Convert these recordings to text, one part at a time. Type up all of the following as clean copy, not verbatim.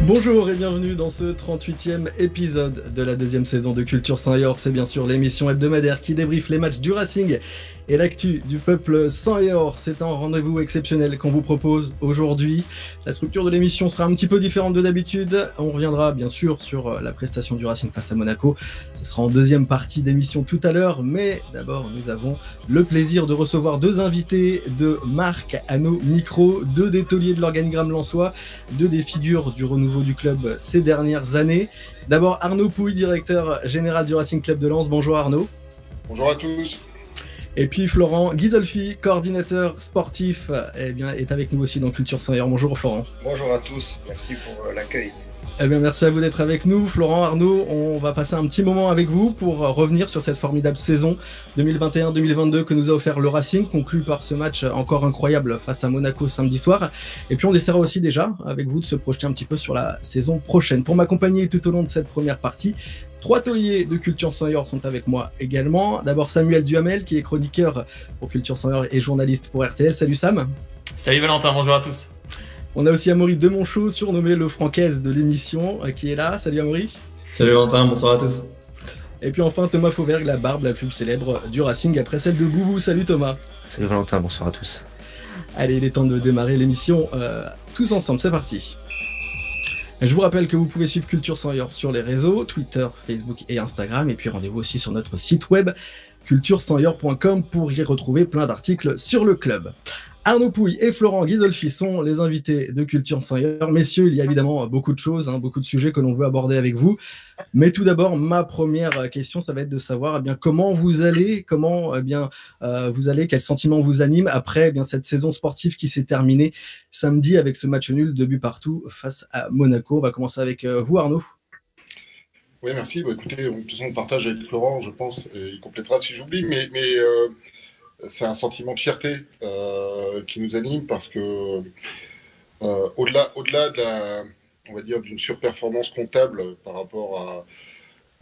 Bonjour et bienvenue dans ce 38e épisode de la deuxième saison de Culture Saint-Yor. C'est bien sûr l'émission hebdomadaire qui débriefe les matchs du Racing et l'actu du peuple Saint-Yor. C'est un rendez-vous exceptionnel qu'on vous propose aujourd'hui. La structure de l'émission sera un petit peu différente de d'habitude. On reviendra bien sûr sur la prestation du Racing face à Monaco. Ce sera en deuxième partie d'émission tout à l'heure, mais d'abord nous avons le plaisir de recevoir deux invités de marque à nos micros, deux des tauliers de l'organigramme lensois, deux des figures du renouveau du club ces dernières années. D'abord Arnaud Pouille, directeur général du Racing Club de Lens. Bonjour Arnaud. Bonjour à tous. Et puis Florent Ghisolfi, coordinateur sportif, est avec nous aussi dans Culture Saint-Yor. Bonjour Florent. Bonjour à tous, merci pour l'accueil. Merci à vous d'être avec nous. Florent, Arnaud, on va passer un petit moment avec vous pour revenir sur cette formidable saison 2021-2022 que nous a offert le Racing, conclu par ce match encore incroyable face à Monaco samedi soir. Et puis on essaiera aussi déjà avec vous de se projeter un petit peu sur la saison prochaine. Pour m'accompagner tout au long de cette première partie, trois tauliers de Culture Saint-Yor sont avec moi également. D'abord Samuel Duhamel qui est chroniqueur pour Culture Saint-Yor et journaliste pour RTL. Salut Sam. Salut Valentin, bonjour à tous. On a aussi Amaury Demonchaux, surnommé le Francaise de l'émission, qui est là. Salut Amaury. Salut Valentin, bonsoir à tous. Et puis enfin Thomas Fauvergue, la barbe la plus célèbre du Racing après celle de Boubou. Salut Thomas. Salut Valentin, bonsoir à tous. Allez, il est temps de démarrer l'émission tous ensemble, c'est parti. Je vous rappelle que vous pouvez suivre Culture Saint-Yor sur les réseaux, Twitter, Facebook et Instagram. Et puis rendez-vous aussi sur notre site web culturesaintyor.com pour y retrouver plein d'articles sur le club. Arnaud Pouille et Florent Ghisolfi sont les invités de Culture Saint-Yor. Messieurs, il y a évidemment beaucoup de choses, beaucoup de sujets que l'on veut aborder avec vous. Mais tout d'abord, ma première question, ça va être de savoir comment vous allez, quel sentiment vous anime après cette saison sportive qui s'est terminée samedi avec ce match nul, 2 buts partout face à Monaco. On va commencer avec vous, Arnaud. Oui, merci. Écoutez, de toute façon, on partage avec Florent, je pense, et il complétera si j'oublie, mais c'est un sentiment de fierté qui nous anime parce que au-delà on va dire, d'une surperformance comptable par rapport à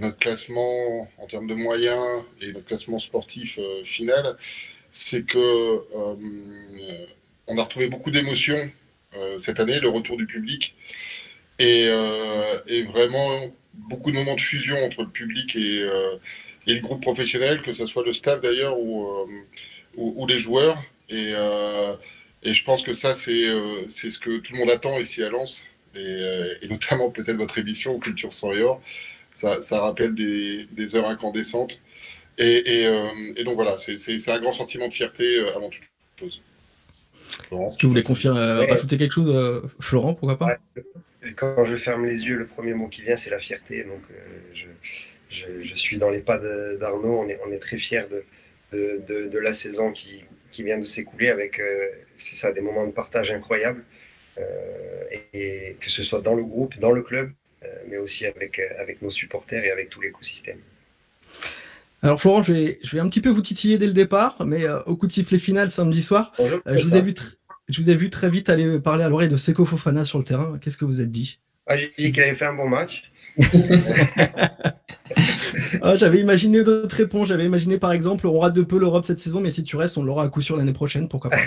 notre classement en termes de moyens et notre classement sportif final, c'est que on a retrouvé beaucoup d'émotions cette année, le retour du public et vraiment beaucoup de moments de fusion entre le public et le groupe professionnel, que ce soit le staff d'ailleurs ou les joueurs. Et je pense que ça, c'est ce que tout le monde attend ici à Lens, et notamment peut-être votre émission Culture Saint-Yor. Ça rappelle des heures incandescentes. Et donc voilà, c'est un grand sentiment de fierté avant toute chose. Florent, est-ce que vous voulez rajouter quelque chose, Florent, pourquoi pas? Quand je ferme les yeux, le premier mot qui vient, c'est la fierté. Donc je suis dans les pas d'Arnaud. On est très fiers de la saison qui vient de s'écouler avec c'est ça, des moments de partage incroyables, et que ce soit dans le groupe, dans le club, mais aussi avec nos supporters et avec tout l'écosystème. Alors Florent, je vais un petit peu vous titiller dès le départ, mais au coup de sifflet final samedi soir, je vous ai vu très vite aller parler à l'oreille de Seko Fofana sur le terrain. Qu'est-ce que vous êtes dit? J'ai dit qu'il avait fait un bon match. J'avais imaginé d'autres réponses. J'avais imaginé par exemple, on rate de peu l'Europe cette saison, mais si tu restes, on l'aura à coup sûr l'année prochaine, pourquoi pas?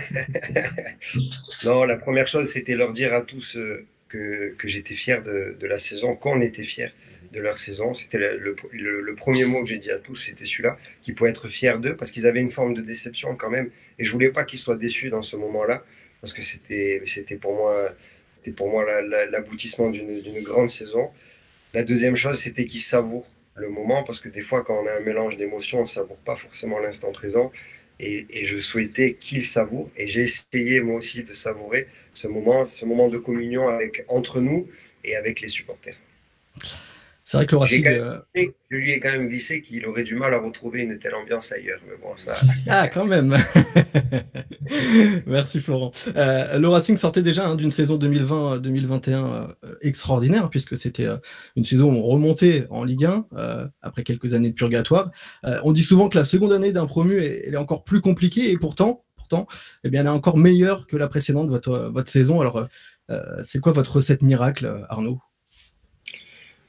Non, la première chose, c'était leur dire à tous que j'étais fier de la saison, qu'on était fiers de leur saison. C'était le premier mot que j'ai dit à tous, c'était celui-là, qu'ils pouvaient être fiers d'eux, parce qu'ils avaient une forme de déception quand même, et je voulais pas qu'ils soient déçus dans ce moment-là, parce que c'était pour moi l'aboutissement d'une grande saison. La deuxième chose, c'était qu'ils savourent le moment, parce que des fois, quand on a un mélange d'émotions, on ne savoure pas forcément l'instant présent. Et je souhaitais qu'ils savourent. Et j'ai essayé, moi aussi, de savourer ce moment de communion entre nous et avec les supporters. C'est vrai que le Racing... Je lui ai quand même glissé qu'il aurait du mal à retrouver une telle ambiance ailleurs. Mais bon, ça... Ah, quand même. Merci Florent. Le Racing sortait déjà d'une saison 2020-2021 extraordinaire, puisque c'était une saison où on remontait en Ligue 1 après quelques années de purgatoire. On dit souvent que la seconde année d'un promu elle est encore plus compliquée, et pourtant elle est encore meilleure que la précédente, votre saison. Alors, c'est quoi votre recette miracle, Arnaud?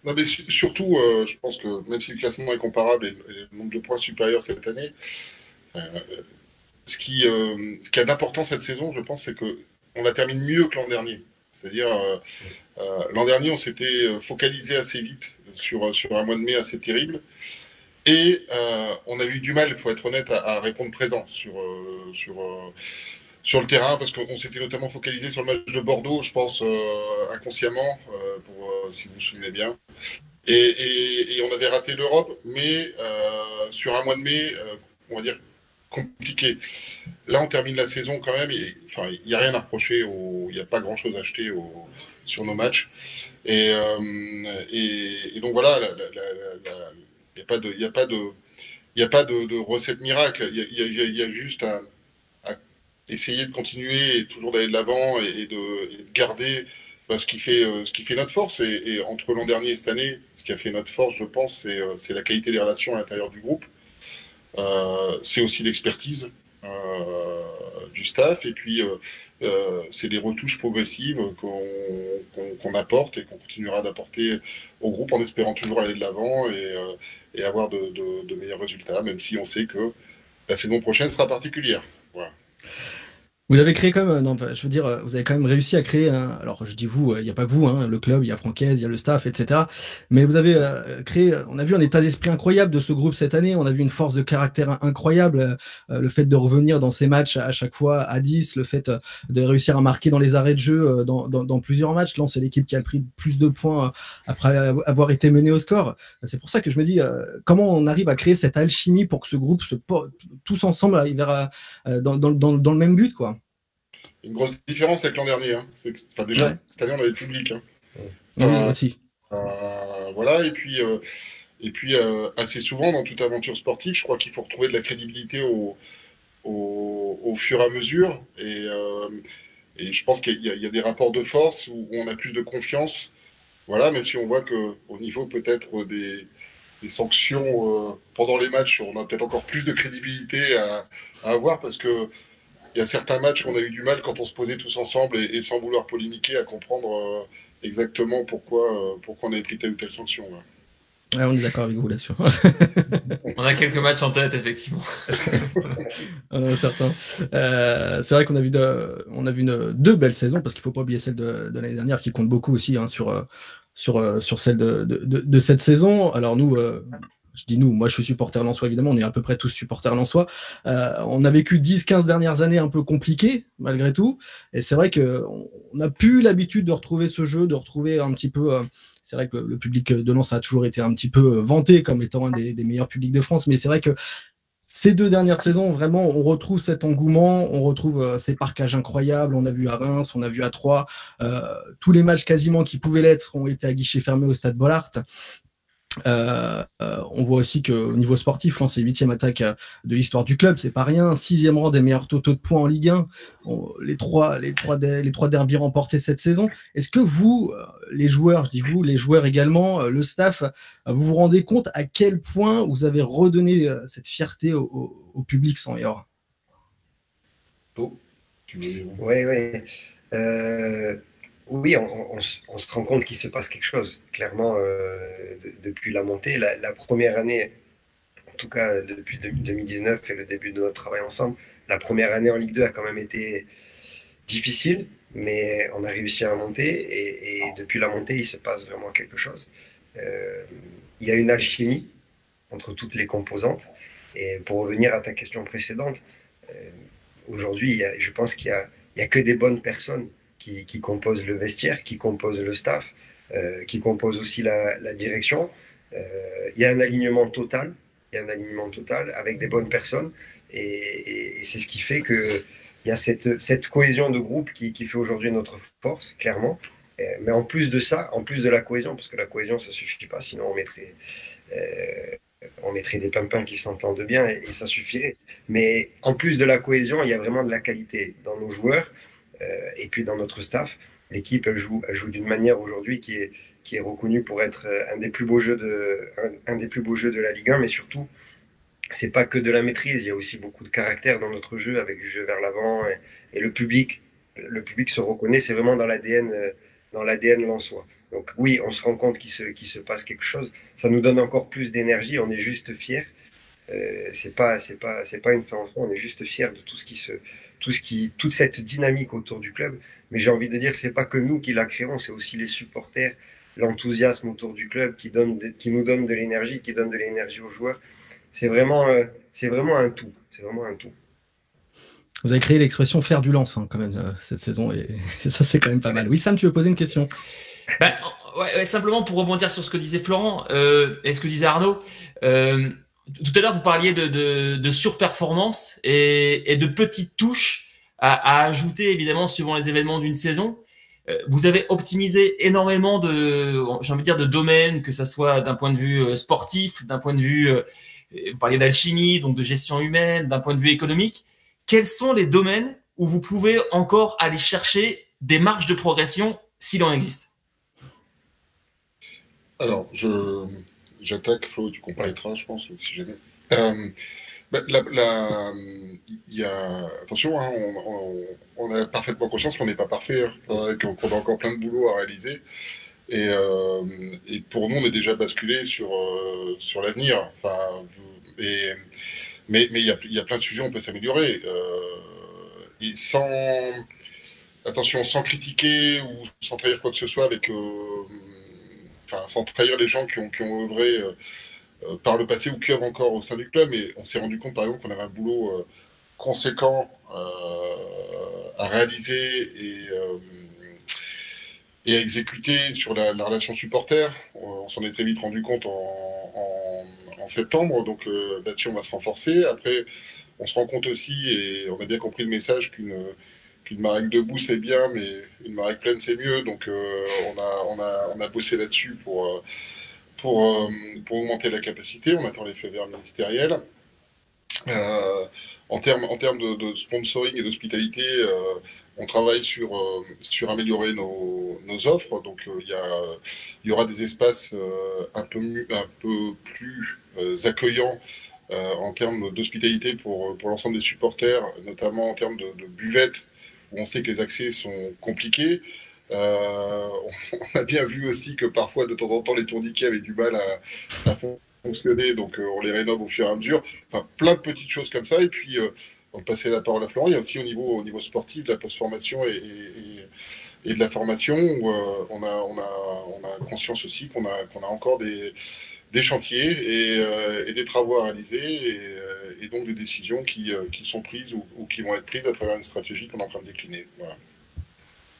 Non, mais surtout, je pense que même si le classement est comparable et le nombre de points supérieur cette année, ce qui a d'important cette saison, je pense, c'est qu'on la termine mieux que l'an dernier. C'est-à-dire, l'an dernier, on s'était focalisé assez vite sur un mois de mai assez terrible. Et on a eu du mal, il faut être honnête, à répondre présent sur le terrain, parce qu'on s'était notamment focalisé sur le match de Bordeaux, je pense, inconsciemment, si vous vous souvenez bien. Et on avait raté l'Europe, mais sur un mois de mai, on va dire compliqué. Là, on termine la saison quand même. Il n'y a rien à reprocher, il n'y a pas grand-chose à acheter sur nos matchs. Et donc voilà, il n'y a pas de recette miracle. Il y a juste à essayer de continuer et toujours d'aller de l'avant et de garder ce qui fait notre force. Et entre l'an dernier et cette année, ce qui a fait notre force, je pense, c'est la qualité des relations à l'intérieur du groupe. C'est aussi l'expertise du staff. Et puis, c'est des retouches progressives qu'on apporte et qu'on continuera d'apporter au groupe en espérant toujours aller de l'avant et avoir de meilleurs résultats, même si on sait que la saison prochaine sera particulière. Voilà. Vous avez créé quand même, non, je veux dire, vous avez quand même réussi à créer alors je dis vous, il n'y a pas que vous, hein, le club, il y a Francaise, il y a le staff, etc. Mais vous avez créé, on a vu un état d'esprit incroyable de ce groupe cette année, on a vu une force de caractère incroyable, le fait de revenir dans ces matchs à chaque fois à 10, le fait de réussir à marquer dans les arrêts de jeu dans plusieurs matchs. Là, c'est l'équipe qui a pris plus de points après avoir été menée au score. C'est pour ça que je me dis, comment on arrive à créer cette alchimie pour que ce groupe, tous ensemble, arrive dans le même but, quoi. Une grosse différence avec l'an dernier. Hein. Déjà, ouais. Cette année, on avait le public. Hein. Oui, aussi. Voilà, et puis assez souvent, dans toute aventure sportive, je crois qu'il faut retrouver de la crédibilité au fur et à mesure. Et je pense qu'il y a des rapports de force où on a plus de confiance. Voilà, même si on voit qu'au niveau peut-être des sanctions pendant les matchs, on a peut-être encore plus de crédibilité à avoir parce que il y a certains matchs où on a eu du mal quand on se posait tous ensemble et sans vouloir polémiquer à comprendre exactement pourquoi on avait pris telle ou telle sanction. Ouais, on est d'accord avec vous là-dessus. On a quelques matchs en tête, effectivement. On en a certains. C'est vrai qu'on a vu deux belles saisons, parce qu'il ne faut pas oublier celle de l'année dernière qui compte beaucoup aussi hein, sur celle de cette saison. Alors nous... je dis nous, moi je suis supporter lensois évidemment, on est à peu près tous supporters lensois. On a vécu 10-15 dernières années un peu compliquées malgré tout, et c'est vrai qu'on n'a plus l'habitude de retrouver ce jeu, de retrouver un petit peu... c'est vrai que le public de Lens a toujours été un petit peu vanté comme étant un des meilleurs publics de France, mais c'est vrai que ces 2 dernières saisons, vraiment, on retrouve cet engouement, on retrouve ces parquages incroyables, on a vu à Reims, on a vu à Troyes, tous les matchs quasiment qui pouvaient l'être ont été à guichet fermé au Stade Bollaert. On voit aussi qu'au niveau sportif, Lens est 8e attaque de l'histoire du club, c'est pas rien, 6e rang des meilleurs totaux de points en Ligue 1, les trois derbys remportés cette saison. Est-ce que vous, les joueurs, je dis vous, les joueurs également, le staff, vous vous rendez compte à quel point vous avez redonné cette fierté au public sans et or? Oui, on se rend compte qu'il se passe quelque chose, clairement, depuis la montée. La première année, en tout cas depuis 2019 et le début de notre travail ensemble, la première année en Ligue 2 a quand même été difficile, mais on a réussi à monter et depuis la montée, il se passe vraiment quelque chose. Il y a une alchimie entre toutes les composantes. Et pour revenir à ta question précédente, aujourd'hui, je pense qu'il y a que des bonnes personnes qui composent le vestiaire, qui composent le staff, qui composent aussi la direction. Il y a un alignement total, avec des bonnes personnes. Et c'est ce qui fait qu'il y a cette cohésion de groupe qui fait aujourd'hui notre force, clairement. Mais en plus de ça, en plus de la cohésion, parce que la cohésion, ça ne suffit pas, sinon on mettrait des pimpins qui s'entendent bien et ça suffirait. Mais en plus de la cohésion, il y a vraiment de la qualité dans nos joueurs. Et puis dans notre staff, l'équipe elle joue d'une manière aujourd'hui qui est reconnue pour être un des plus beaux jeux de la Ligue 1, mais surtout c'est pas que de la maîtrise, il y a aussi beaucoup de caractère dans notre jeu avec du jeu vers l'avant et le public se reconnaît, c'est vraiment dans l'ADN lensois. Donc oui, on se rend compte qu'il se passe quelque chose, ça nous donne encore plus d'énergie, on est juste fiers. C'est pas une fin en soi, on est juste fiers de tout ce toute cette dynamique autour du club. Mais j'ai envie de dire que c'est pas que nous qui la créons, c'est aussi les supporters, l'enthousiasme autour du club qui nous donne de l'énergie, qui donne de l'énergie aux joueurs. C'est vraiment un tout. C'est vraiment un tout. Vous avez créé l'expression faire du lance quand même cette saison et ça c'est quand même pas mal. Oui, Sam, tu veux poser une question? Ouais, simplement pour rebondir sur ce que disait Florent et ce que disait Arnaud. Tout à l'heure, vous parliez de surperformance et de petites touches à ajouter évidemment suivant les événements d'une saison. Vous avez optimisé énormément j'ai envie de dire, de domaines, que ça soit d'un point de vue sportif, d'un point de vue, vous parliez d'alchimie, donc de gestion humaine, d'un point de vue économique. Quels sont les domaines où vous pouvez encore aller chercher des marges de progression s'il en existe? Alors, j'attaque, Flo, tu compléteras, je pense, si jamais. Attention, hein, on a parfaitement conscience qu'on n'est pas parfait, hein, qu'on a encore plein de boulot à réaliser. Et pour nous, on est déjà basculé sur l'avenir. Enfin, mais il y a plein de sujets où on peut s'améliorer. Et sans critiquer ou sans trahir quoi que ce soit, sans trahir les gens qui ont œuvré par le passé ou qui œuvrent encore au sein du club. Mais on s'est rendu compte, par exemple, qu'on avait un boulot conséquent à réaliser et à exécuter sur la relation supporter. On s'en est très vite rendu compte en septembre, donc là-dessus on va se renforcer. Après, on se rend compte aussi, et on a bien compris le message, qu'une marque debout c'est bien, mais une marque pleine c'est mieux. Donc on a bossé là-dessus pour augmenter la capacité. On attend les feux verts ministériels. En termes de sponsoring et d'hospitalité, on travaille sur améliorer nos offres. Donc il y aura des espaces un peu plus accueillants en termes d'hospitalité pour l'ensemble des supporters, notamment en termes de buvettes, où on sait que les accès sont compliqués. On a bien vu aussi que parfois, de temps en temps, les tourniquets avaient du mal à fonctionner, donc on les rénove au fur et à mesure. Enfin, plein de petites choses comme ça. Et puis, on va passer la parole à Florent. Il y a aussi au niveau sportif, de la post-formation et de la formation, où on a conscience aussi qu'on a encore des chantiers et des travaux à réaliser, et donc des décisions qui sont prises ou qui vont être prises à travers une stratégie qu'on est en train de décliner. Voilà.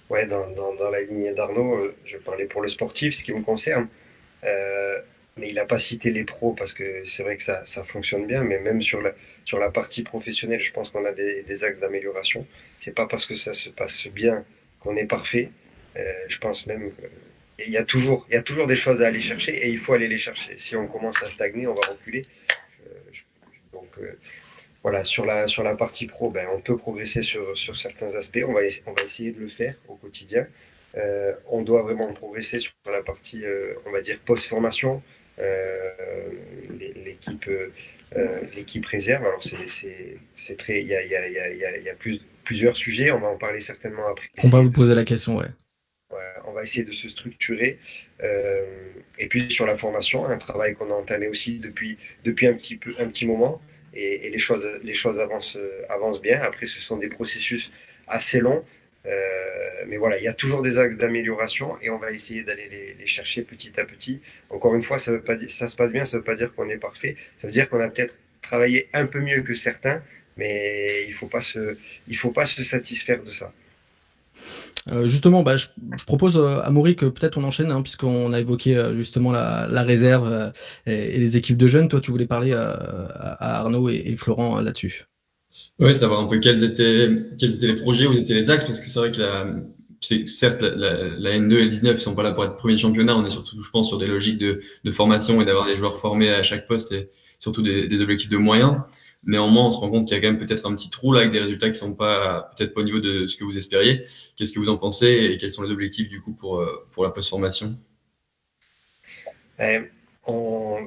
Ouais, dans la lignée d'Arnaud, je parlais pour le sportif, ce qui me concerne. Mais il n'a pas cité les pros parce que c'est vrai que ça fonctionne bien, mais même sur la partie professionnelle, je pense qu'on a des axes d'amélioration. C'est pas parce que ça se passe bien qu'on est parfait. Je pense même qu'il y a toujours des choses à aller chercher et il faut aller les chercher. Si on commence à stagner, on va reculer. Voilà, sur la partie pro, on peut progresser sur certains aspects. On va essayer de le faire au quotidien. On doit vraiment progresser sur la partie, on va dire, post-formation. L'équipe réserve. Alors c'est très, il y a plusieurs sujets. On va en parler certainement après. On va vous poser la question, ouais. On va essayer de se structurer. Et puis sur la formation, un travail qu'on a entamé aussi depuis un petit moment. Et les choses avancent bien. Après, ce sont des processus assez longs. Mais voilà, il y a toujours des axes d'amélioration et on va essayer d'aller les chercher petit à petit. Encore une fois, ça se passe bien, ça ne veut pas dire qu'on est parfait. Ça veut dire qu'on a peut-être travaillé un peu mieux que certains, mais il faut pas se satisfaire de ça. Justement, je propose à Maury que peut-être on enchaîne, puisqu'on a évoqué justement la réserve et les équipes de jeunes. Toi, tu voulais parler à Arnaud et Florent là-dessus. Oui, savoir un peu quels étaient les projets, où étaient les axes, parce que c'est vrai que certes, la N2 et le 19, ils sont pas là pour être premier de championnat. On est surtout, je pense, sur des logiques de formation et d'avoir des joueurs formés à chaque poste et surtout des objectifs de moyens. Néanmoins, on se rend compte qu'il y a quand même peut-être un petit trou là avec des résultats qui sont peut-être pas au niveau de ce que vous espériez. Qu'est-ce que vous en pensez et quels sont les objectifs du coup pour la post-formation? On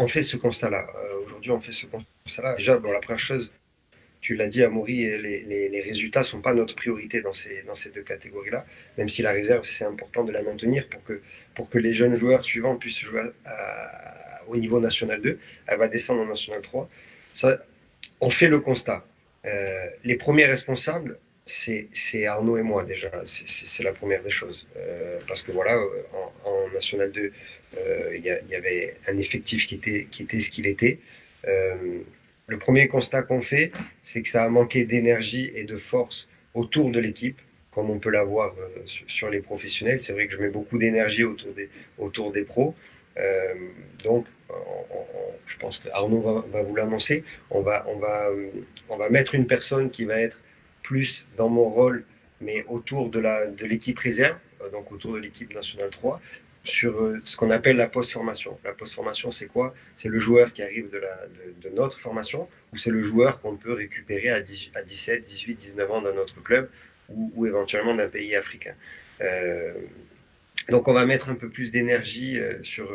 fait ce constat-là. Aujourd'hui, on fait ce constat-là. Déjà, la première chose, tu l'as dit, Amaury, les résultats ne sont pas notre priorité dans ces deux catégories-là, même si la réserve, c'est important de la maintenir pour que les jeunes joueurs suivants puissent jouer au niveau National 2. Elle va descendre en National 3. Ça, on fait le constat. Les premiers responsables, c'est Arnaud et moi déjà, c'est la première des choses. Parce que voilà, en National 2, il y avait un effectif qui était ce qu'il était. Le premier constat qu'on fait, c'est que ça a manqué d'énergie et de force autour de l'équipe, comme on peut l'avoir sur les professionnels. C'est vrai que je mets beaucoup d'énergie autour des pros. Donc, je pense que Arnaud va vous l'annoncer. On va mettre une personne qui va être plus dans mon rôle, mais autour de l'équipe réserve, donc autour de l'équipe nationale 3, sur ce qu'on appelle la post-formation. La post-formation, c'est quoi? C'est le joueur qui arrive de notre formation, ou c'est le joueur qu'on peut récupérer à 17, 18, 19 ans dans notre club, ou éventuellement d'un pays africain. Donc on va mettre un peu plus d'énergie sur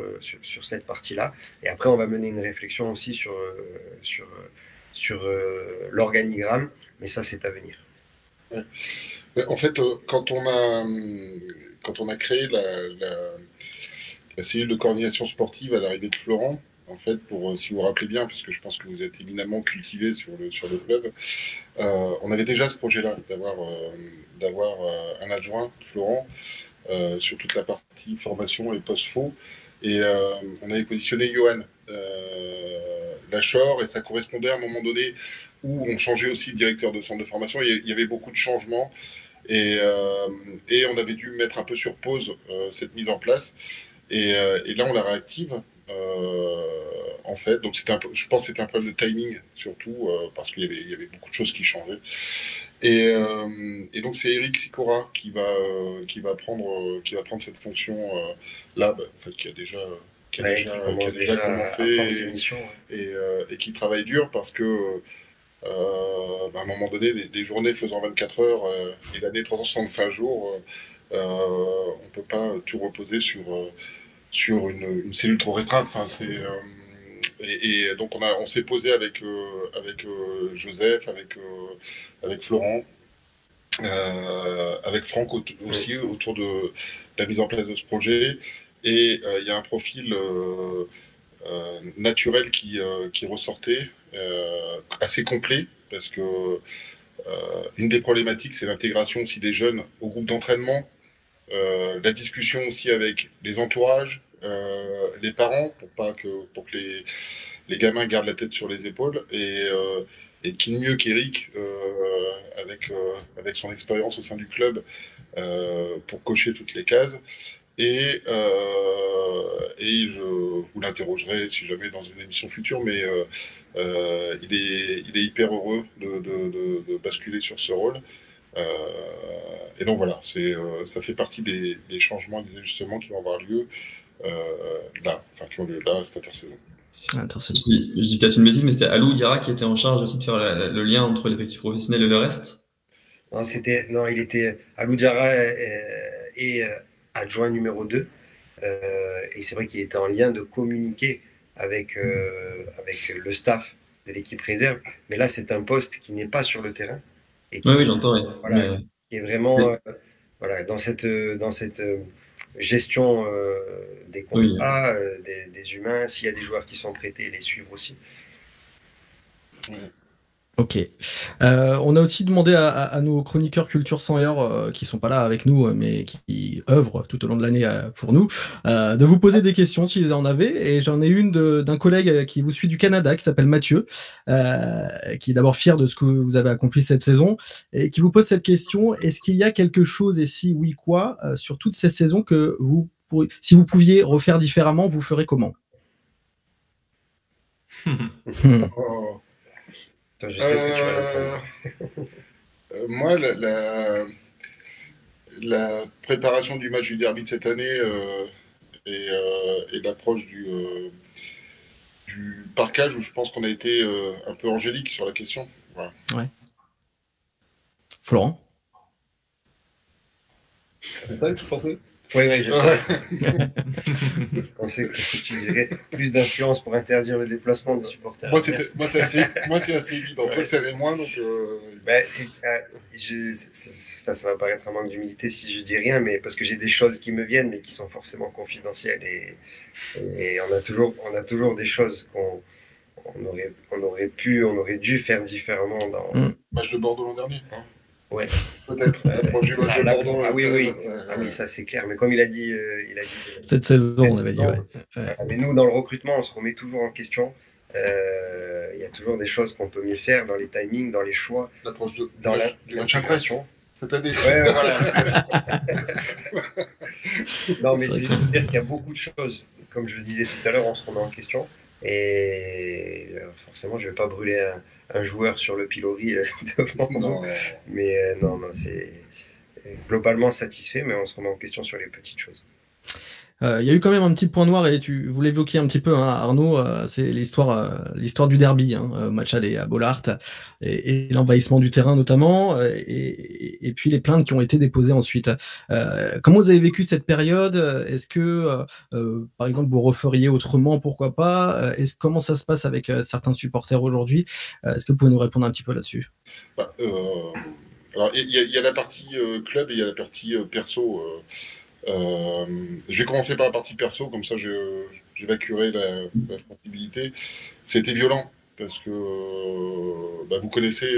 cette partie-là, et après on va mener une réflexion aussi sur l'organigramme, mais ça c'est à venir. Ouais. En fait, quand on a créé la cellule de coordination sportive à l'arrivée de Florent, en fait, si vous vous rappelez bien, parce que je pense que vous êtes éminemment cultivé sur le club, on avait déjà ce projet-là, d'avoir un adjoint, Florent, sur toute la partie formation et post-faux. Et on avait positionné Johan Lachor, et ça correspondait à un moment donné où on changeait aussi de directeur de centre de formation. Il y avait beaucoup de changements, et on avait dû mettre un peu sur pause cette mise en place. Et là, on la réactive. En fait, donc je pense que c'était un problème de timing surtout, parce qu'il y avait beaucoup de choses qui changeaient. Et donc c'est Eric Sicora qui va prendre cette fonction là, en fait, qui a déjà commencé et qui travaille dur, parce que à un moment donné, les journées faisant 24 heures et l'année 365 jours, on peut pas tout reposer sur une cellule trop restreinte. Enfin, et donc on s'est posé avec Joseph, avec Florent, avec Franck aussi, autour de la mise en place de ce projet. Et il y a un profil naturel qui ressortait, assez complet, parce que une des problématiques, c'est l'intégration aussi des jeunes au groupe d'entraînement, la discussion aussi avec les entourages, les parents, pour que les gamins gardent la tête sur les épaules, et qui mieux qu'Eric, avec son expérience au sein du club, pour cocher toutes les cases. Et je vous l'interrogerai si jamais dans une émission future, mais il est hyper heureux de basculer sur ce rôle. Et donc voilà, ça fait partie des changements, des ajustements qui vont avoir lieu qui ont lieu là, cette intersaison. Je dis peut-être une bêtise, mais c'était Alou Diarra qui était en charge aussi de faire le lien entre l'effectif professionnel et le reste. Non, il était Alou Diarra et adjoint numéro 2. Et c'est vrai qu'il était en lien de communiquer avec le staff de l'équipe réserve. Mais là, c'est un poste qui n'est pas sur le terrain. Et oui, j'entends. Oui. Voilà, qui est vraiment dans cette gestion des contrats, des humains. S'il y a des joueurs qui sont prêtés, les suivre aussi. Ouais. Ok. On a aussi demandé à nos chroniqueurs Culture sans heure, qui sont pas là avec nous, mais qui œuvrent tout au long de l'année pour nous, de vous poser des questions s'ils en avaient. Et j'en ai une d'un collègue qui vous suit du Canada, qui s'appelle Mathieu, qui est d'abord fier de ce que vous avez accompli cette saison, et qui vous pose cette question: est-ce qu'il y a quelque chose, et si oui, quoi, sur toutes ces saisons que si vous pouviez refaire différemment, vous ferez comment? Je sais ce que tu vas répondre. Moi, la préparation du match du derby de cette année et l'approche du parquage, où je pense qu'on a été un peu angélique sur la question. Voilà. Ouais. Florent? C'est ça que tu pensais? Oui, je sais. Je pensais que tu dirais plus d'influence pour interdire le déplacement des supporters. Moi, c'est assez évident. Toi, c'est avec moi, donc. Ça va paraître un manque d'humilité si je dis rien, mais parce que j'ai des choses qui me viennent, mais qui sont forcément confidentielles, et on a toujours des choses on aurait dû faire différemment dans. Match de Bordeaux l'an dernier. Hein. Ouais. Peut-être. L'approche du match de Bordeaux. Ah oui. Ah oui, ça c'est clair. Mais comme il a dit, cette saison, on avait dit. Ouais. Mais nous, dans le recrutement, on se remet toujours en question. Il y a toujours des choses qu'on peut mieux faire dans les timings, dans les choix, l'approche dans du match à pression. Cette année. Ouais, voilà. Non, mais c'est dire qu'il y a beaucoup de choses. Comme je le disais tout à l'heure, on se remet en question. Et forcément, je ne vais pas brûler un joueur sur le pilori devant moi. Mais non, c'est globalement satisfait, mais on se remet en question sur les petites choses. Il y a eu quand même un petit point noir, et vous l'évoquiez un petit peu, hein, Arnaud, c'est l'histoire du derby, match aller à Bollaert, et l'envahissement du terrain notamment, et puis les plaintes qui ont été déposées ensuite. Comment vous avez vécu cette période? Est-ce que, par exemple, vous referiez autrement, pourquoi pas? Comment ça se passe avec certains supporters aujourd'hui? Est-ce que vous pouvez nous répondre un petit peu là-dessus? Alors, il y a la partie club et il y a la partie perso. Je vais commencer par la partie perso, comme ça j'évacuerai la sensibilité. C'était violent, parce que vous connaissez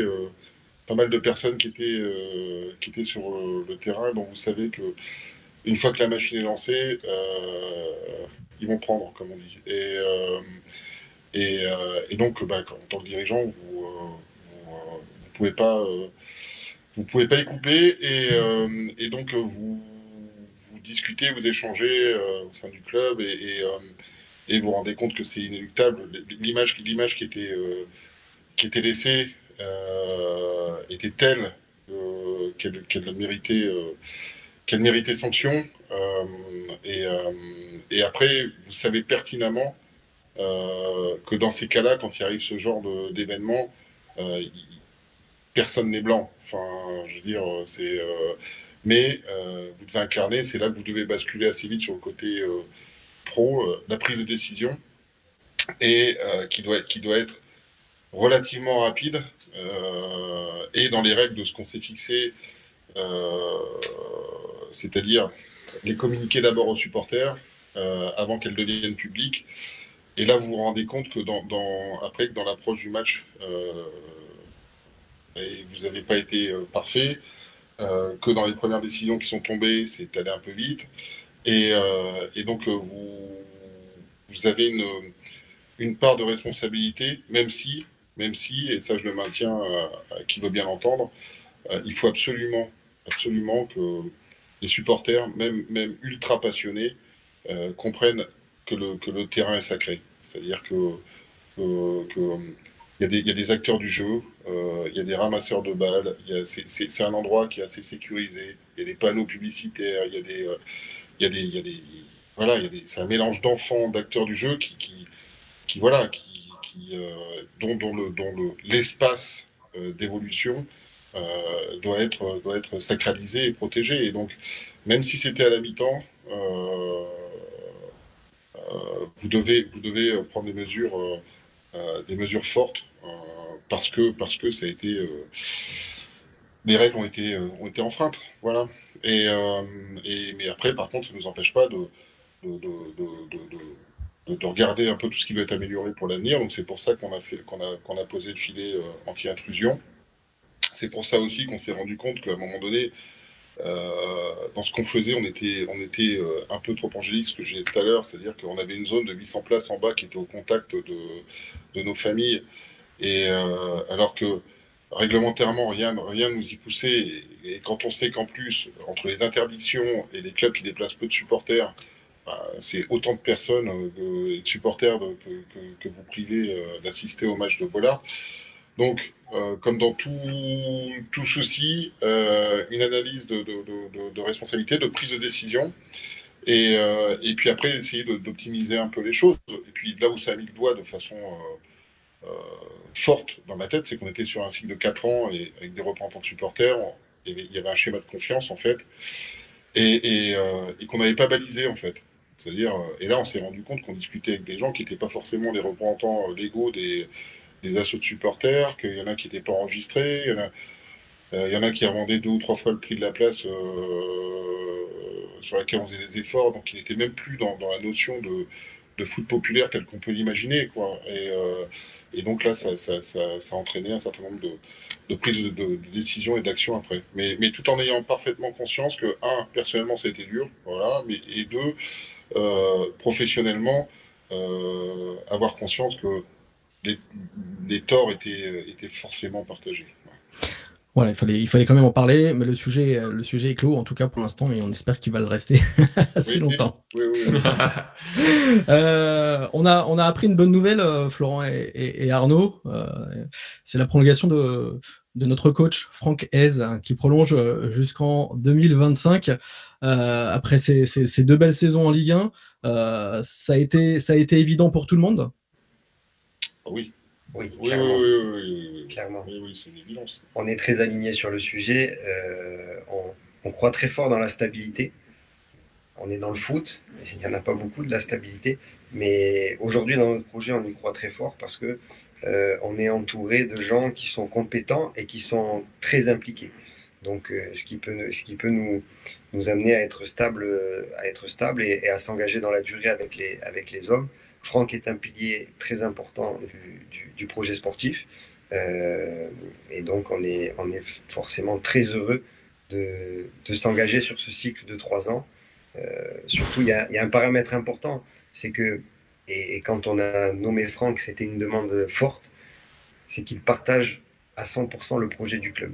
pas mal de personnes qui étaient sur le terrain, dont vous savez que une fois que la machine est lancée, ils vont prendre, comme on dit. Et donc, en tant que dirigeant, vous pouvez pas y couper, et donc vous discutez, vous échangez au sein du club, et vous vous rendez compte que c'est inéluctable. L'image qui était laissée était telle qu'elle méritait sanction. Et après, vous savez pertinemment que dans ces cas-là, quand il arrive ce genre d'événement, personne n'est blanc. Enfin, je veux dire, mais vous devez incarner, c'est là que vous devez basculer assez vite sur le côté pro, la prise de décision, et qui doit être relativement rapide, et dans les règles de ce qu'on s'est fixé, c'est-à-dire les communiquer d'abord aux supporters avant qu'elles deviennent publiques. Et là, vous vous rendez compte que après, dans l'approche du match, et vous n'avez pas été parfait, que dans les premières décisions qui sont tombées, c'est allé un peu vite, et donc vous avez une part de responsabilité, même si, et ça je le maintiens à qui veut bien l'entendre, il faut absolument que les supporters, même ultra passionnés, comprennent que le terrain est sacré. C'est-à-dire il y a des acteurs du jeu, il y a des ramasseurs de balles, c'est un endroit qui est assez sécurisé, il y a des panneaux publicitaires, c'est un mélange d'enfants, d'acteurs du jeu dont l'espace d'évolution doit être sacralisé et protégé. Et donc, même si c'était à la mi-temps, vous devez prendre des mesures fortes, parce que ça a été les règles ont été enfreintes, voilà. Mais après, par contre, ça ne nous empêche pas de regarder un peu tout ce qui doit être amélioré pour l'avenir. Donc c'est pour ça qu'on a posé le filet anti-intrusion. C'est pour ça aussi qu'on s'est rendu compte qu'à un moment donné, dans ce qu'on faisait, on était un peu trop angélique, ce que j'ai dit tout à l'heure, c'est-à-dire qu'on avait une zone de 800 places en bas qui était au contact de nos familles, et alors que réglementairement rien ne nous y poussait, et quand on sait qu'en plus, entre les interdictions et les clubs qui déplacent peu de supporters, c'est autant de personnes et de supporters que vous privez d'assister au match de Bollaert. Donc, comme dans tout souci, une analyse de responsabilité, de prise de décision, et puis après, essayer d'optimiser un peu les choses. Et puis là où ça a mis le doigt de façon forte dans ma tête, c'est qu'on était sur un cycle de 4 ans, et avec des représentants de supporters, il y avait un schéma de confiance, en fait, et qu'on n'avait pas balisé, en fait. C'est-à-dire, et là, on s'est rendu compte qu'on discutait avec des gens qui n'étaient pas forcément les représentants légaux des assos de supporters, qu'il y en a qui n'étaient pas enregistrés, il y en a qui revendaient 2 ou 3 fois le prix de la place sur laquelle on faisait des efforts, donc il n'était même plus dans la notion de foot populaire tel qu'on peut l'imaginer, quoi. Et donc là, ça a entraîné un certain nombre de prises de décisions et d'actions après. Mais tout en ayant parfaitement conscience que, un, personnellement, ça a été dur, voilà, et deux, professionnellement, avoir conscience que les torts étaient forcément partagés. Voilà, il fallait quand même en parler, mais le sujet est clos, en tout cas pour l'instant, et on espère qu'il va le rester assez longtemps. Oui. On a appris une bonne nouvelle, Florent et Arnaud. C'est la prolongation de notre coach, Franck Hez, hein, qui prolonge jusqu'en 2025. Après ces 2 belles saisons en Ligue 1, ça a été évident pour tout le monde. Oui. Oui, clairement. Oui, c'est une évidence. On est très alignés sur le sujet. On croit très fort dans la stabilité. On est dans le foot. Il n'y en a pas beaucoup de la stabilité. Mais aujourd'hui, dans notre projet, on y croit très fort parce que on est entouré de gens qui sont compétents et qui sont très impliqués. Donc, ce qui peut nous amener à être stable et à s'engager dans la durée avec les hommes. Franck est un pilier très important du projet sportif. Et donc, on est forcément très heureux de s'engager sur ce cycle de 3 ans. Surtout, il y a un paramètre important, c'est que, et quand on a nommé Franck, c'était une demande forte, c'est qu'il partage à 100% le projet du club.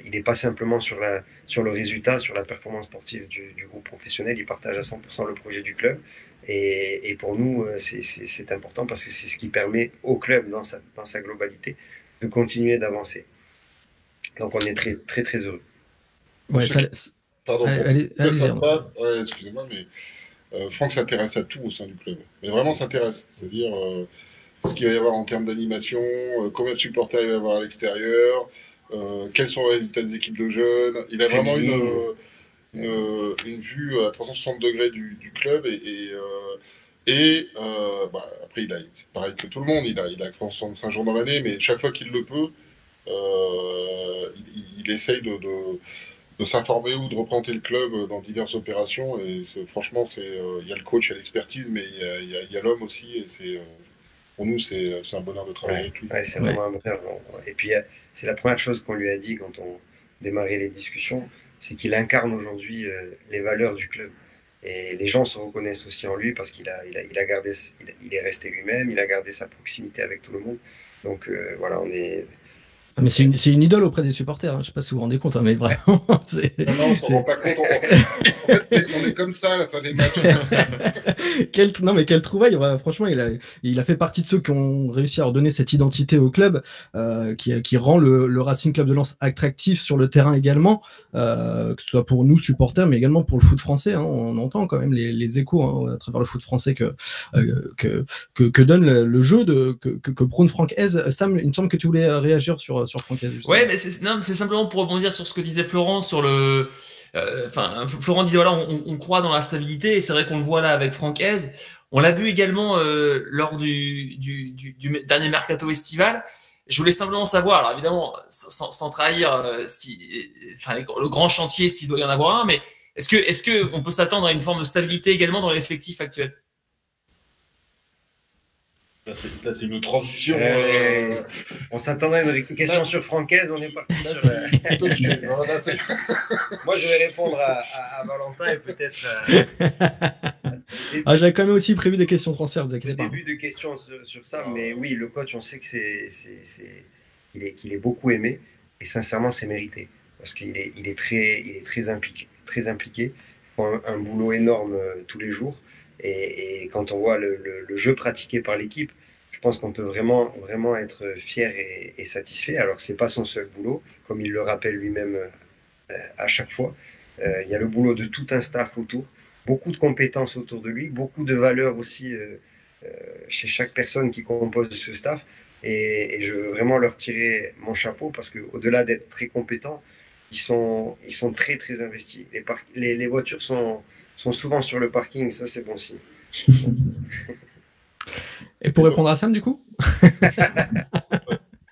Il n'est pas simplement sur le résultat, sur la performance sportive du groupe professionnel, il partage à 100% le projet du club. Et pour nous, c'est important parce que c'est ce qui permet au club, dans sa globalité, de continuer d'avancer. Donc on est très, très, très heureux. Ouais, Pardon, allez, excusez-moi, mais Franck s'intéresse à tout au sein du club. Mais vraiment s'intéresse. C'est-à-dire ce qu'il va y avoir en termes d'animation, combien de supporters il va y avoir à l'extérieur, quels sont les résultats des équipes de jeunes. Il a vraiment une vue à 360 degrés du club après c'est pareil que tout le monde, il a 365 jours dans l'année, mais chaque fois qu'il le peut, il essaye de s'informer ou de représenter le club dans diverses opérations. Et franchement, il y a le coach, il y a l'expertise, mais il y a l'homme aussi. Et pour nous, c'est un bonheur de travailler avec lui. Ouais, c'est vraiment un bonheur. Et puis, c'est la première chose qu'on lui a dit quand on démarrait les discussions, c'est qu'il incarne aujourd'hui les valeurs du club. Et les gens se reconnaissent aussi en lui parce qu'il est resté lui-même, il a gardé sa proximité avec tout le monde. Donc voilà, on est... Mais c'est une idole auprès des supporters, hein. Je ne sais pas si vous vous rendez compte, hein, mais vraiment. Non, on ne se rend pas compte. On est comme ça à la fin des matchs. Non, mais quelle trouvaille. Franchement, il a fait partie de ceux qui ont réussi à redonner cette identité au club, qui rend le Racing Club de Lens attractif sur le terrain également, que ce soit pour nous supporters, mais également pour le foot français, hein. On entend quand même les échos, hein, à travers le foot français que donne le jeu que prône Franck Hez. Sam, il me semble que tu voulais réagir sur Franck Hez. Ouais, mais c'est simplement pour rebondir sur ce que disait Florent sur le. Florent disait voilà, on croit dans la stabilité et c'est vrai qu'on le voit là avec Franck Hez. On l'a vu également lors du dernier mercato estival. Je voulais simplement savoir, alors évidemment sans trahir le grand chantier s'il doit y en avoir un, mais est-ce que on peut s'attendre à une forme de stabilité également dans l'effectif actuel? Là, c'est une transition. On s'attendait à une question sur Franck Hez, on est parti sur... Moi, je vais répondre à Valentin et peut-être... J'avais quand même aussi prévu des questions transfert, vous inquiétez pas. Début de questions sur ça, mais oui, le coach, on sait que qu'il est beaucoup aimé et sincèrement, c'est mérité parce qu'il est très impliqué, très impliqué. Un boulot énorme tous les jours. Et quand on voit le jeu pratiqué par l'équipe, je pense qu'on peut vraiment, vraiment être fier et satisfait. Alors, ce n'est pas son seul boulot, comme il le rappelle lui-même à chaque fois. Il y a le boulot de tout un staff autour, beaucoup de compétences autour de lui, beaucoup de valeurs aussi chez chaque personne qui compose ce staff. Et je veux vraiment leur tirer mon chapeau parce qu'au-delà d'être très compétents, ils sont très, très investis. Les voitures sont souvent sur le parking, ça c'est bon signe. Et pour répondre à Sam, du coup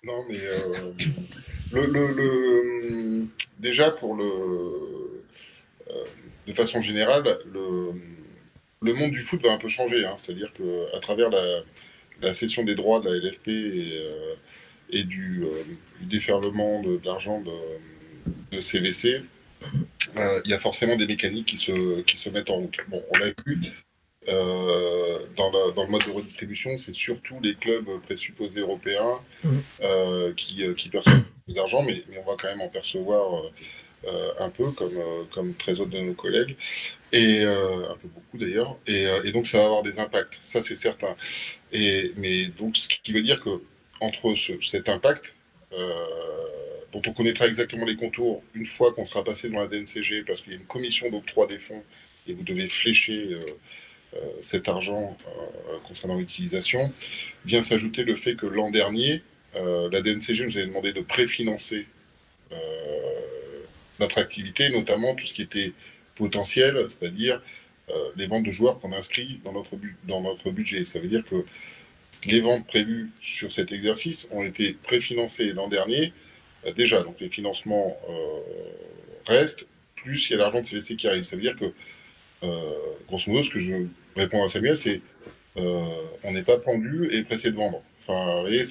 Non, mais déjà, de façon générale, le le monde du foot va un peu changer, hein. C'est-à-dire qu'à travers la cession des droits de la LFP et du déferlement de l'argent de CVC, il y a forcément des mécaniques qui se mettent en route. Bon, on l'a vu dans le mode de redistribution, c'est surtout les clubs présupposés européens qui perçoivent d'argent, mais on va quand même en percevoir un peu, comme très autres de nos collègues, et un peu beaucoup d'ailleurs, et donc ça va avoir des impacts, ça c'est certain. Mais donc ce qui veut dire que entre cet impact, dont on connaîtra exactement les contours une fois qu'on sera passé dans la DNCG, parce qu'il y a une commission d'octroi des fonds, et vous devez flécher cet argent concernant l'utilisation, vient s'ajouter le fait que l'an dernier, la DNCG nous avait demandé de préfinancer notre activité, notamment tout ce qui était potentiel, c'est-à-dire les ventes de joueurs qu'on inscrit dans notre budget. Ça veut dire que les ventes prévues sur cet exercice ont été préfinancées l'an dernier déjà. Donc les financements restent, plus il y a l'argent de CVC qui arrive. Ça veut dire que, grosso modo, ce que je réponds à Samuel, c'est on n'est pas pendu et pressé de vendre. Enfin, vous voyez,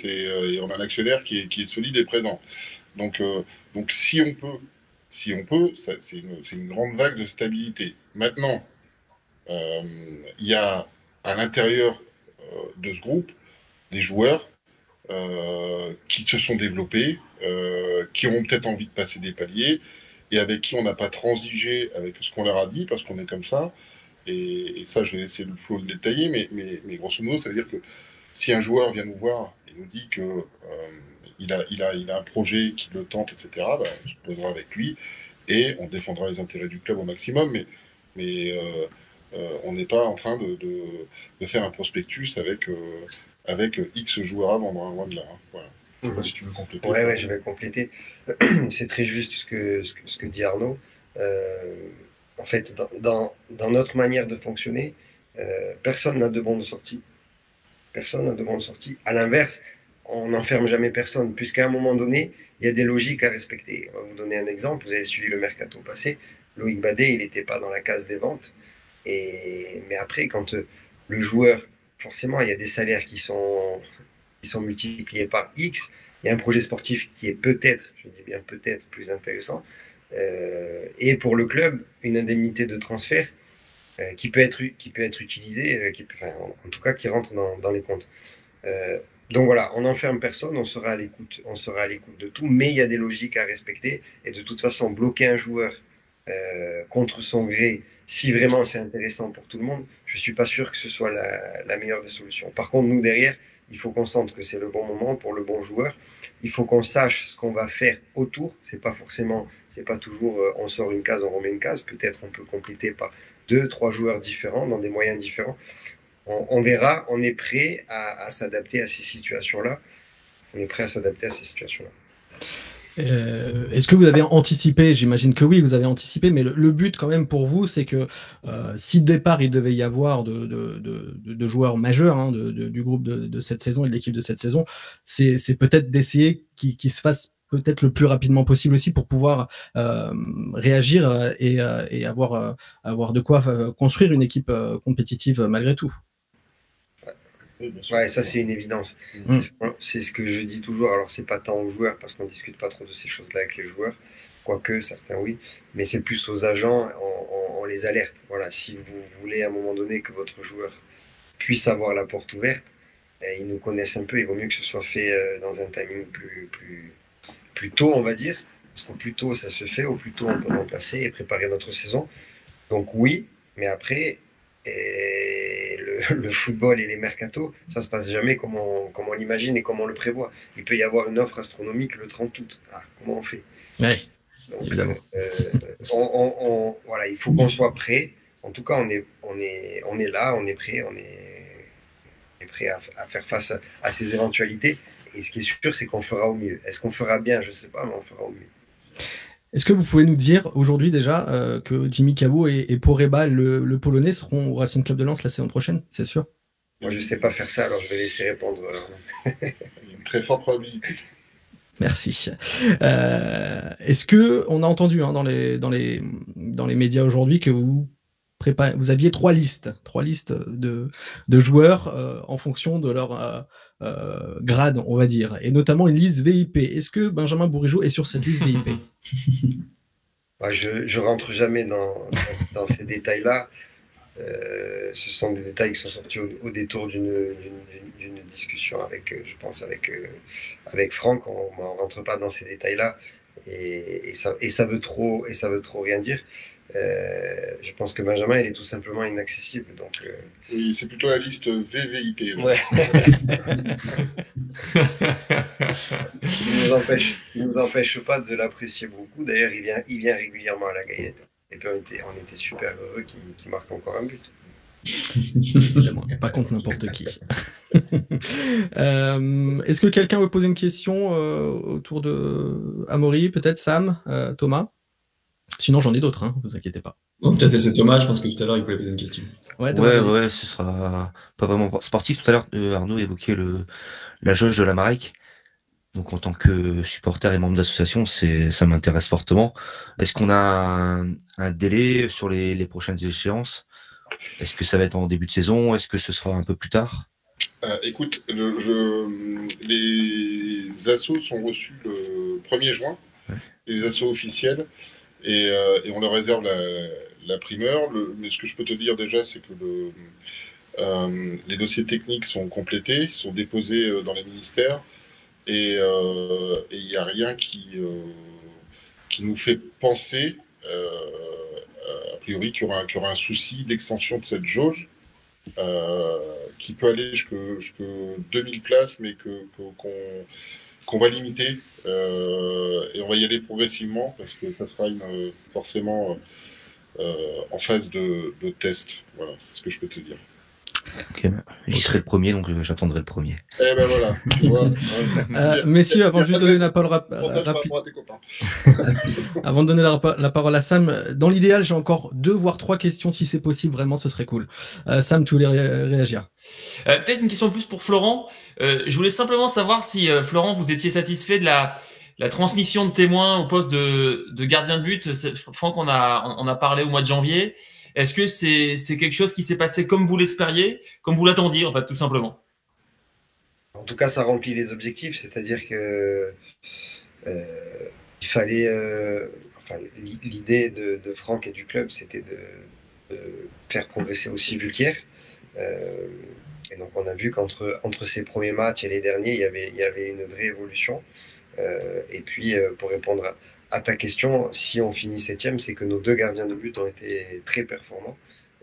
on a un actionnaire qui est solide et présent. Donc si on peut, c'est une grande vague de stabilité. Maintenant, il y a à l'intérieur de ce groupe des joueurs qui se sont développés, qui ont peut-être envie de passer des paliers et avec qui on n'a pas transigé avec ce qu'on leur a dit parce qu'on est comme ça. Et ça, je vais laisser le Flo le détailler, mais grosso modo, ça veut dire que si un joueur vient nous voir et nous dit que il a un projet qui le tente, etc., bah, on se posera avec lui et on défendra les intérêts du club au maximum, mais on n'est pas en train de faire un prospectus avec X joueurs à vendre, hein, loin de là. Hein. Voilà. Je sais pas si tu veux compléter. Ouais, je vais compléter. C'est très juste ce que dit Arnaud. En fait, dans notre manière de fonctionner, personne n'a de bon de sortie. Personne n'a de bon de sortie. À l'inverse, on n'enferme jamais personne, puisqu'à un moment donné, il y a des logiques à respecter. On va vous donner un exemple. Vous avez suivi le mercato passé. Loïc Badet, il n'était pas dans la case des ventes. Mais après, quand le joueur, forcément, il y a des salaires qui sont multipliés par X. Il y a un projet sportif qui est peut-être, je dis bien peut-être, plus intéressant. Et pour le club, une indemnité de transfert qui peut être utilisée, en tout cas qui rentre dans les comptes. Donc voilà, on n'enferme personne, on sera à l'écoute de tout, mais il y a des logiques à respecter. Et de toute façon, bloquer un joueur contre son gré, si vraiment c'est intéressant pour tout le monde, je ne suis pas sûr que ce soit la meilleure des solutions. Par contre, nous, derrière, il faut qu'on sente que c'est le bon moment pour le bon joueur. Il faut qu'on sache ce qu'on va faire autour. C'est pas toujours on sort une case, on remet une case. Peut-être on peut compléter par 2-3 joueurs différents dans des moyens différents. On verra, on est prêt à s'adapter à ces situations-là. Est-ce que vous avez anticipé? J'imagine que oui, vous avez anticipé, mais le but quand même pour vous, c'est que si de départ il devait y avoir de joueurs majeurs, hein, du groupe de cette saison et de l'équipe de cette saison, c'est peut-être d'essayer qu'ils se fassent peut-être le plus rapidement possible aussi pour pouvoir réagir et avoir de quoi construire une équipe compétitive malgré tout. Ouais, ça c'est une évidence. C'est ce que je dis toujours. Alors c'est pas tant aux joueurs parce qu'on discute pas trop de ces choses-là avec les joueurs, quoique certains oui, mais c'est plus aux agents. On les alerte. Voilà, si vous voulez à un moment donné que votre joueur puisse avoir la porte ouverte, ils nous connaissent un peu. Il vaut mieux que ce soit fait dans un timing plus tôt, on va dire, parce qu'au plus tôt ça se fait, au plus tôt on peut remplacer et préparer notre saison. Donc oui, mais après. Le football et les mercatos, ça se passe jamais comme on l'imagine et comme on le prévoit. Il peut y avoir une offre astronomique le 30 août. Comment on fait? Ouais, donc, évidemment. Voilà, il faut qu'on soit prêt. En tout cas, on est là, on est prêt, on est prêt à faire face à ces éventualités. Et ce qui est sûr, c'est qu'on fera au mieux. Est-ce qu'on fera bien? Je ne sais pas, mais on fera au mieux. Est-ce que vous pouvez nous dire aujourd'hui déjà que Jimmy Cabot et Poreba, le Polonais, seront au Racing Club de Lens la saison prochaine, c'est sûr? Moi, je ne sais pas faire ça, alors je vais laisser répondre. Il y a une très forte probabilité. Merci. Est-ce que on a entendu dans les médias aujourd'hui que vous vous aviez trois listes de joueurs en fonction de leur grade, on va dire, et notamment une liste VIP. Est-ce que Benjamin Bourigeaud est sur cette liste VIP? Je rentre jamais dans ces détails-là. Ce sont des détails qui sont sortis au détour d'une discussion je pense avec Franck. On ne rentre pas dans ces détails-là et ça veut trop rien dire. Je pense que Benjamin, il est tout simplement inaccessible. Donc, oui, c'est plutôt la liste VVIP. Ouais. Il nous empêche pas de l'apprécier beaucoup. D'ailleurs, il vient régulièrement à la Gaillette. Et puis on était super heureux qu'il marque encore un but. Pas contre n'importe qui. Est-ce que quelqu'un veut poser une question autour de Amaury, peut-être Sam, Thomas? Sinon, j'en ai d'autres, hein, vous inquiétez pas. Bon, peut-être c'est Thomas, je pense que tout à l'heure il voulait poser une question. Ouais, ce sera pas vraiment sportif. Tout à l'heure, Arnaud évoquait la jauge de la Marek. Donc en tant que supporter et membre d'association, ça m'intéresse fortement. Est-ce qu'on a un délai sur les prochaines échéances? Est-ce que ça va être en début de saison? Est-ce que ce sera un peu plus tard? Écoute, les assos sont reçus le 1er juin, ouais. Les assos officiels, et on leur réserve la primeur. Mais ce que je peux te dire déjà, c'est que les dossiers techniques sont complétés, sont déposés dans les ministères. Et il n'y a rien qui nous fait penser, a priori, qu'il y aura un souci d'extension de cette jauge, qui peut aller jusqu'à 2000 places, mais qu'on va limiter. Et on va y aller progressivement, parce que ça sera forcément en phase de test. Voilà, c'est ce que je peux te dire. Ok, j'y serai le premier, donc j'attendrai le premier. Eh ben voilà, tu vois. Messieurs, avant de juste donner la parole avant de donner la parole à Sam, dans l'idéal, j'ai encore 2 voire 3 questions, si c'est possible, vraiment, ce serait cool. Sam, tu voulais réagir? Peut-être une question plus pour Florent. Je voulais simplement savoir si, Florent, vous étiez satisfait de la transmission de témoins au poste de gardien de but. Franck, on a parlé au mois de janvier. Est-ce que c'est quelque chose qui s'est passé comme vous l'espériez, comme vous l'attendiez, en fait, tout simplement? En tout cas, ça remplit les objectifs, c'est-à-dire que il fallait... l'idée de Franck et du club, c'était de faire progresser aussi Vulquier. Et donc, on a vu qu'entre ces premiers matchs et les derniers, il y avait une vraie évolution. Et puis, pour répondre à ta question, si on finit 7e, c'est que nos 2 gardiens de but ont été très performants.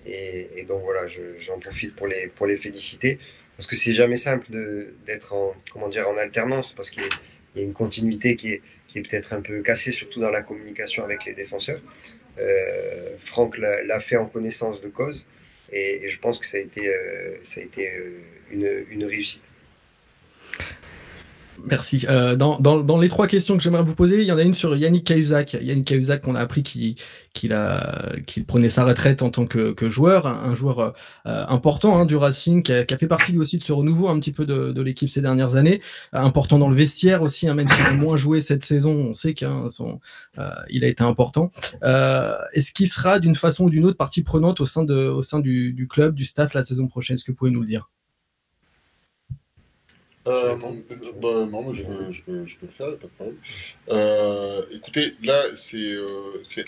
Et donc voilà, j'en profite pour les féliciter. Parce que c'est jamais simple d'être en alternance, parce qu'il y a une continuité qui est peut-être un peu cassée, surtout dans la communication avec les défenseurs. Franck l'a fait en connaissance de cause. Et je pense que ça a été une réussite. Merci. Dans les 3 questions que j'aimerais vous poser, il y en a une sur Yannick Cahuzac. Yannick Cahuzac, on a appris qu'il prenait sa retraite en tant que joueur, un joueur important du Racing, qui a fait partie lui aussi de ce renouveau un petit peu de l'équipe ces dernières années, important dans le vestiaire aussi, même s'il a moins joué cette saison, on sait qu'il a été important. Est-ce qu'il sera d'une façon ou d'une autre partie prenante au sein du club, du staff la saison prochaine? Est-ce que vous pouvez nous le dire? Non, mais je peux le faire, pas de problème. Écoutez, là, c'est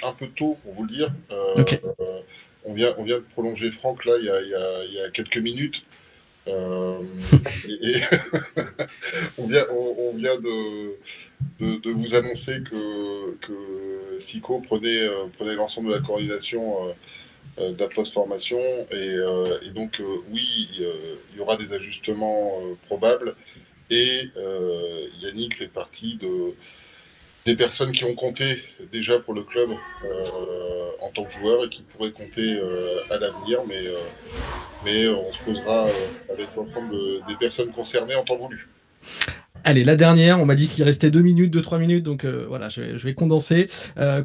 un peu tôt pour vous le dire. Okay. On vient de prolonger Franck, là, il y a quelques minutes. Et on vient de vous annoncer que Sico prenait l'ensemble de la coordination de la post-formation. Et donc, oui, il y aura des ajustements probables. Et Yannick fait partie des personnes qui ont compté déjà pour le club en tant que joueur et qui pourraient compter à l'avenir, mais on se posera avec l'ensemble des personnes concernées en temps voulu. Allez, la dernière, on m'a dit qu'il restait 2 minutes, 2-3 minutes, donc voilà, je vais condenser.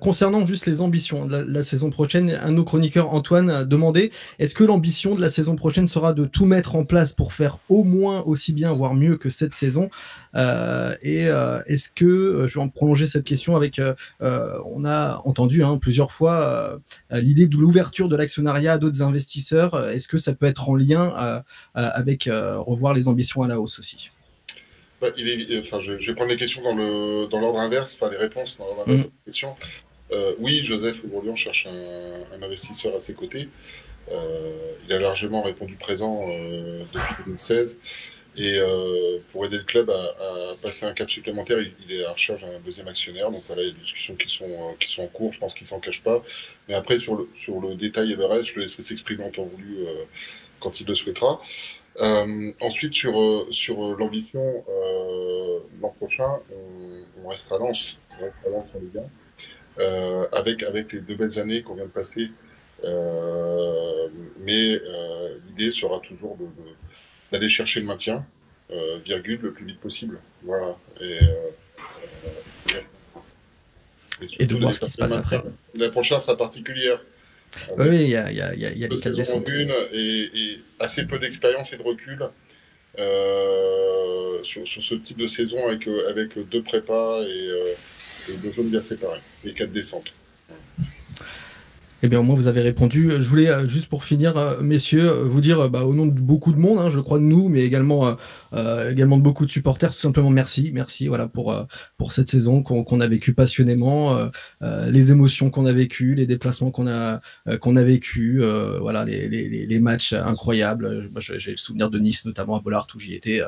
Concernant juste les ambitions de la saison prochaine, un de nos chroniqueurs, Antoine, a demandé, est-ce que l'ambition de la saison prochaine sera de tout mettre en place pour faire au moins aussi bien, voire mieux que cette saison est-ce que, je vais en prolonger cette question avec, on a entendu plusieurs fois l'idée de l'ouverture de l'actionnariat à d'autres investisseurs, est-ce que ça peut être en lien avec revoir les ambitions à la hausse aussi? Bah, je vais prendre les questions dans l'ordre inverse, enfin les réponses dans l'ordre inverse de la question. Oui, Joseph Le Bourlion cherche un investisseur à ses côtés. Il a largement répondu présent depuis 2016. Et pour aider le club à passer un cap supplémentaire, il est à la recherche d'un deuxième actionnaire. Donc voilà, il y a des discussions qui sont en cours, je pense qu'il ne s'en cache pas. Mais après, sur le détail et le reste, je le laisserai s'exprimer en temps voulu quand il le souhaitera. Ensuite, sur l'ambition, l'an prochain, on restera à Lens. On restera à Lens en Ligue 1. Avec les 2 belles années qu'on vient de passer. Mais l'idée sera toujours d'aller chercher le maintien, le plus vite possible. Voilà. Et de voir ce qui se passe après. La prochaine sera particulière. Oui, il y a des cas de descente. Et assez peu d'expérience et de recul sur ce type de saison avec 2 prépas et 2 zones bien séparées, et 4 descentes. Eh bien, au moins, vous avez répondu. Je voulais, juste pour finir, messieurs, vous dire, au nom de beaucoup de monde, je crois de nous, mais également de beaucoup de supporters, tout simplement merci. Merci, voilà, pour cette saison qu'on a vécue passionnément, les émotions qu'on a vécues, les déplacements qu'on a vécus, voilà, les matchs incroyables. Moi, j'ai le souvenir de Nice, notamment à Bollaert, où j'y étais.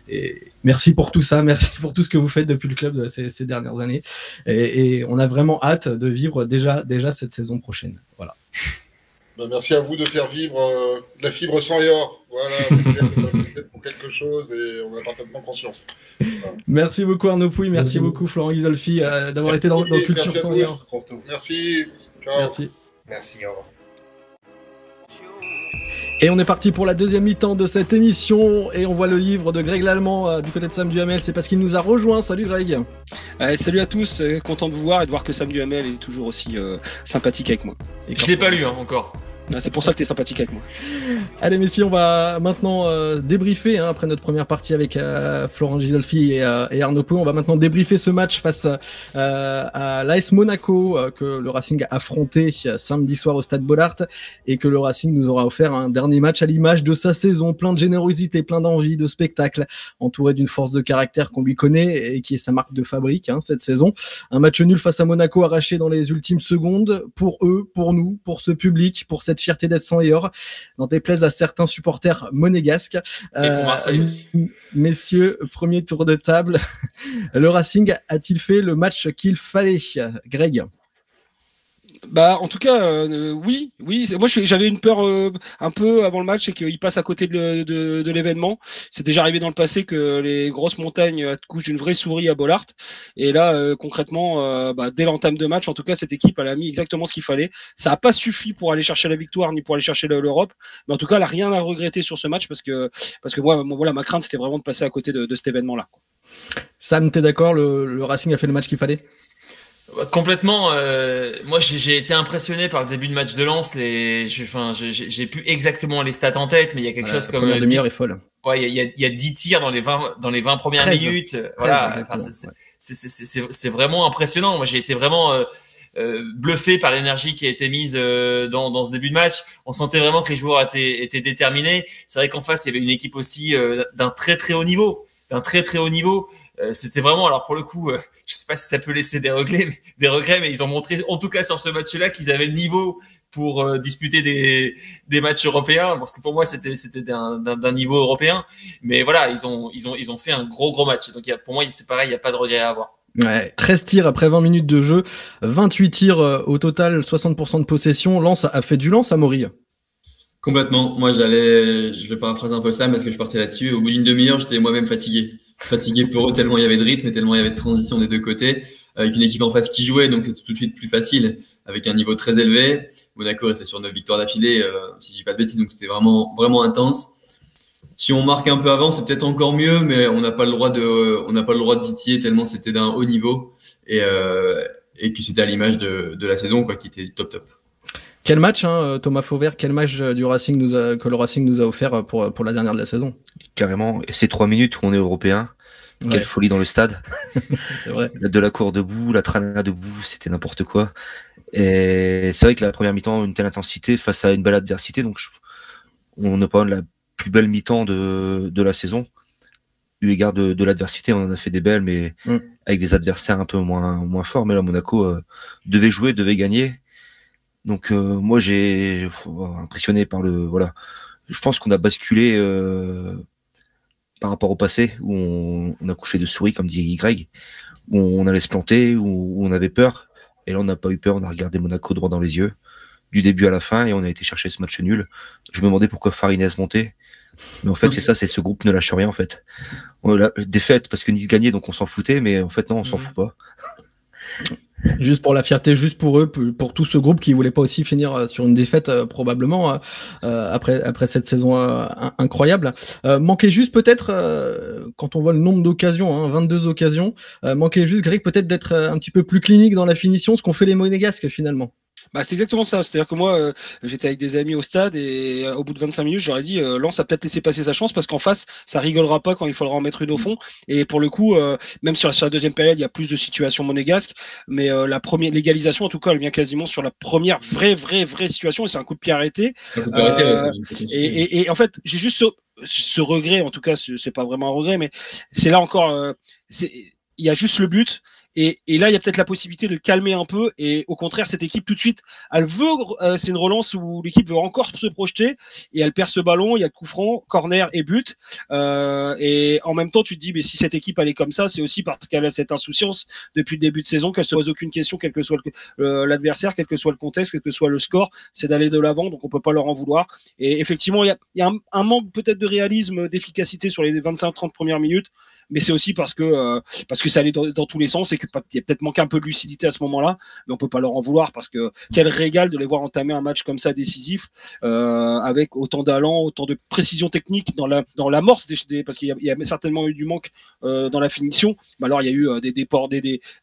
Et merci pour tout ça, merci pour tout ce que vous faites depuis le club ces dernières années. Et on a vraiment hâte de vivre déjà cette saison prochaine. Voilà. Merci à vous de faire vivre la fibre sans et or. Voilà, vous êtes pour quelque chose et on a parfaitement conscience. Voilà. Merci beaucoup Arnaud Pouy, merci beaucoup Florent Ghisolfi d'avoir été dans Culture sans et or. Merci. Ciao. Merci, au revoir. Et on est parti pour la deuxième mi-temps de cette émission et on voit le livre de Greg Lallemand du côté de Sam Duhamel. C'est parce qu'il nous a rejoint. Salut Greg. Salut à tous, content de vous voir et de voir que Sam Duhamel est toujours aussi sympathique avec moi. Je l'ai pas lu encore. C'est pour ça que tu es sympathique avec moi. Allez messieurs, on va maintenant débriefer après notre première partie avec Florent Ghisolfi et Arnaud Pouy. On va maintenant débriefer ce match face à l'AS Monaco que le Racing a affronté samedi soir au Stade Bollaert et que le Racing nous aura offert un dernier match à l'image de sa saison, plein de générosité, plein d'envie, de spectacle, entouré d'une force de caractère qu'on lui connaît et qui est sa marque de fabrique cette saison. Un match nul face à Monaco arraché dans les ultimes secondes pour eux, pour nous, pour ce public, pour cette fierté d'être sang et or, n'en déplaise à certains supporters monégasques. Et pour Marseille aussi. Messieurs, premier tour de table. Le Racing a-t-il fait le match qu'il fallait, Greg? En tout cas, oui. Moi, j'avais une peur un peu avant le match, c'est qu'il passe à côté de l'événement. C'est déjà arrivé dans le passé que les grosses montagnes accouchent d'une vraie souris à Bollaert. Et là, concrètement, dès l'entame de match, en tout cas, cette équipe, elle a mis exactement ce qu'il fallait. Ça n'a pas suffi pour aller chercher la victoire ni pour aller chercher l'Europe. Mais en tout cas, elle n'a rien à regretter sur ce match parce que moi, voilà, ma crainte, c'était vraiment de passer à côté de cet événement-là. Sam, t'es d'accord? Le Racing a fait le match qu'il fallait? Complètement. Moi, j'ai été impressionné par le début de match de Lens. J'ai plus exactement les stats en tête, mais il y a quelque chose comme. La première demi-heure est folle. Ouais, il y a 10 tirs dans les 20 premières 13, minutes. 13, voilà. C'est vraiment impressionnant. Moi, j'ai été vraiment bluffé par l'énergie qui a été mise dans ce début de match. On sentait vraiment que les joueurs étaient déterminés. C'est vrai qu'en face, il y avait une équipe aussi d'un très très haut niveau. C'était vraiment, alors pour le coup, je sais pas si ça peut laisser des regrets, mais ils ont montré, en tout cas sur ce match-là, qu'ils avaient le niveau pour disputer des matchs européens, parce que pour moi c'était d'un niveau européen. Mais voilà, ils ont fait un gros match. Donc pour moi, c'est pareil, il y a pas de regret à avoir. Ouais, 13 tirs après 20 minutes de jeu, 28 tirs au total, 60% de possession. Lens a fait du Lens à Maury. Complètement. Moi, je vais paraphraser un peu ça parce que je partais là-dessus. Au bout d'une demi-heure, j'étais moi-même fatigué pour eux, tellement il y avait de rythme et tellement il y avait de transition des deux côtés, avec une équipe en face qui jouait, donc c'était tout de suite plus facile, avec un niveau très élevé. Monaco restait sur 9 victoires d'affilée, si je dis pas de bêtises, donc c'était vraiment intense. si on marque un peu avant, c'est peut-être encore mieux, mais on n'a pas le droit de titiller tellement c'était d'un haut niveau et que c'était à l'image de la saison, quoi, qui était top. Quel match, hein, Thomas Fauvert, quel match du Racing que le Racing nous a offert pour la dernière de la saison. Carrément. Et ces 3 minutes où on est européen, quelle folie dans le stade. C'est vrai. De la cour debout, la trana debout, c'était n'importe quoi. Et c'est vrai que la première mi-temps, une telle intensité face à une belle adversité, donc on n'a pas la plus belle mi-temps de la saison. Eu égard de l'adversité, on en a fait des belles, mais avec des adversaires un peu moins forts. Mais là, Monaco devait jouer, devait gagner. Donc moi, j'ai impressionné par voilà. Je pense qu'on a basculé par rapport au passé, où on a couché de souris, comme dit Greg, où on allait se planter, où on avait peur. Et là, on n'a pas eu peur, on a regardé Monaco droit dans les yeux, du début à la fin, et on a été chercher ce match nul. Je me demandais pourquoi Farines montait. Mais en fait, c'est ce groupe ne lâche rien, en fait. On a défaite parce que Nice gagnait, donc on s'en foutait, mais en fait, non, on s'en fout pas. Juste pour la fierté, juste pour eux, pour tout ce groupe qui voulait pas aussi finir sur une défaite probablement après cette saison incroyable. Manquait juste peut-être quand on voit le nombre d'occasions, 22 occasions, manquait juste Greg peut-être d'être un petit peu plus clinique dans la finition, ce qu'ont fait les Monégasques finalement. Bah, c'est exactement ça. C'est-à-dire que moi, j'étais avec des amis au stade et au bout de 25 minutes, j'aurais dit Lens a peut-être laissé passer sa chance parce qu'en face, ça rigolera pas quand il faudra en mettre une au fond. Et pour le coup, même sur la deuxième période, il y a plus de situations monégasques, mais l'égalisation, en tout cas, elle vient quasiment sur la première vraie situation et c'est un coup de pied arrêté. Et en fait, j'ai juste ce regret, en tout cas, c'est pas vraiment un regret, mais c'est là encore, il y a juste le but. Et là, il y a peut-être la possibilité de calmer un peu. Et au contraire, cette équipe, tout de suite, elle veut, c'est une relance où l'équipe veut encore se projeter et elle perd ce ballon. Il y a coup franc, corner et but. Et en même temps, tu te dis, mais si cette équipe elle est comme ça, c'est aussi parce qu'elle a cette insouciance depuis le début de saison, qu'elle se pose aucune question, quel que soit l'adversaire, quel que soit le contexte, quel que soit le score, c'est d'aller de l'avant. Donc on peut pas leur en vouloir. Et effectivement, il y a un manque peut-être de réalisme, d'efficacité sur les 25-30 premières minutes. Mais c'est aussi parce que ça allait dans tous les sens et qu'il y a peut-être manqué un peu de lucidité à ce moment-là, mais on peut pas leur en vouloir parce que quel régal de les voir entamer un match comme ça décisif avec autant d'allant, autant de précision technique dans l'amorce parce qu'il y a certainement eu du manque dans la finition. Mais alors il y a eu des déports,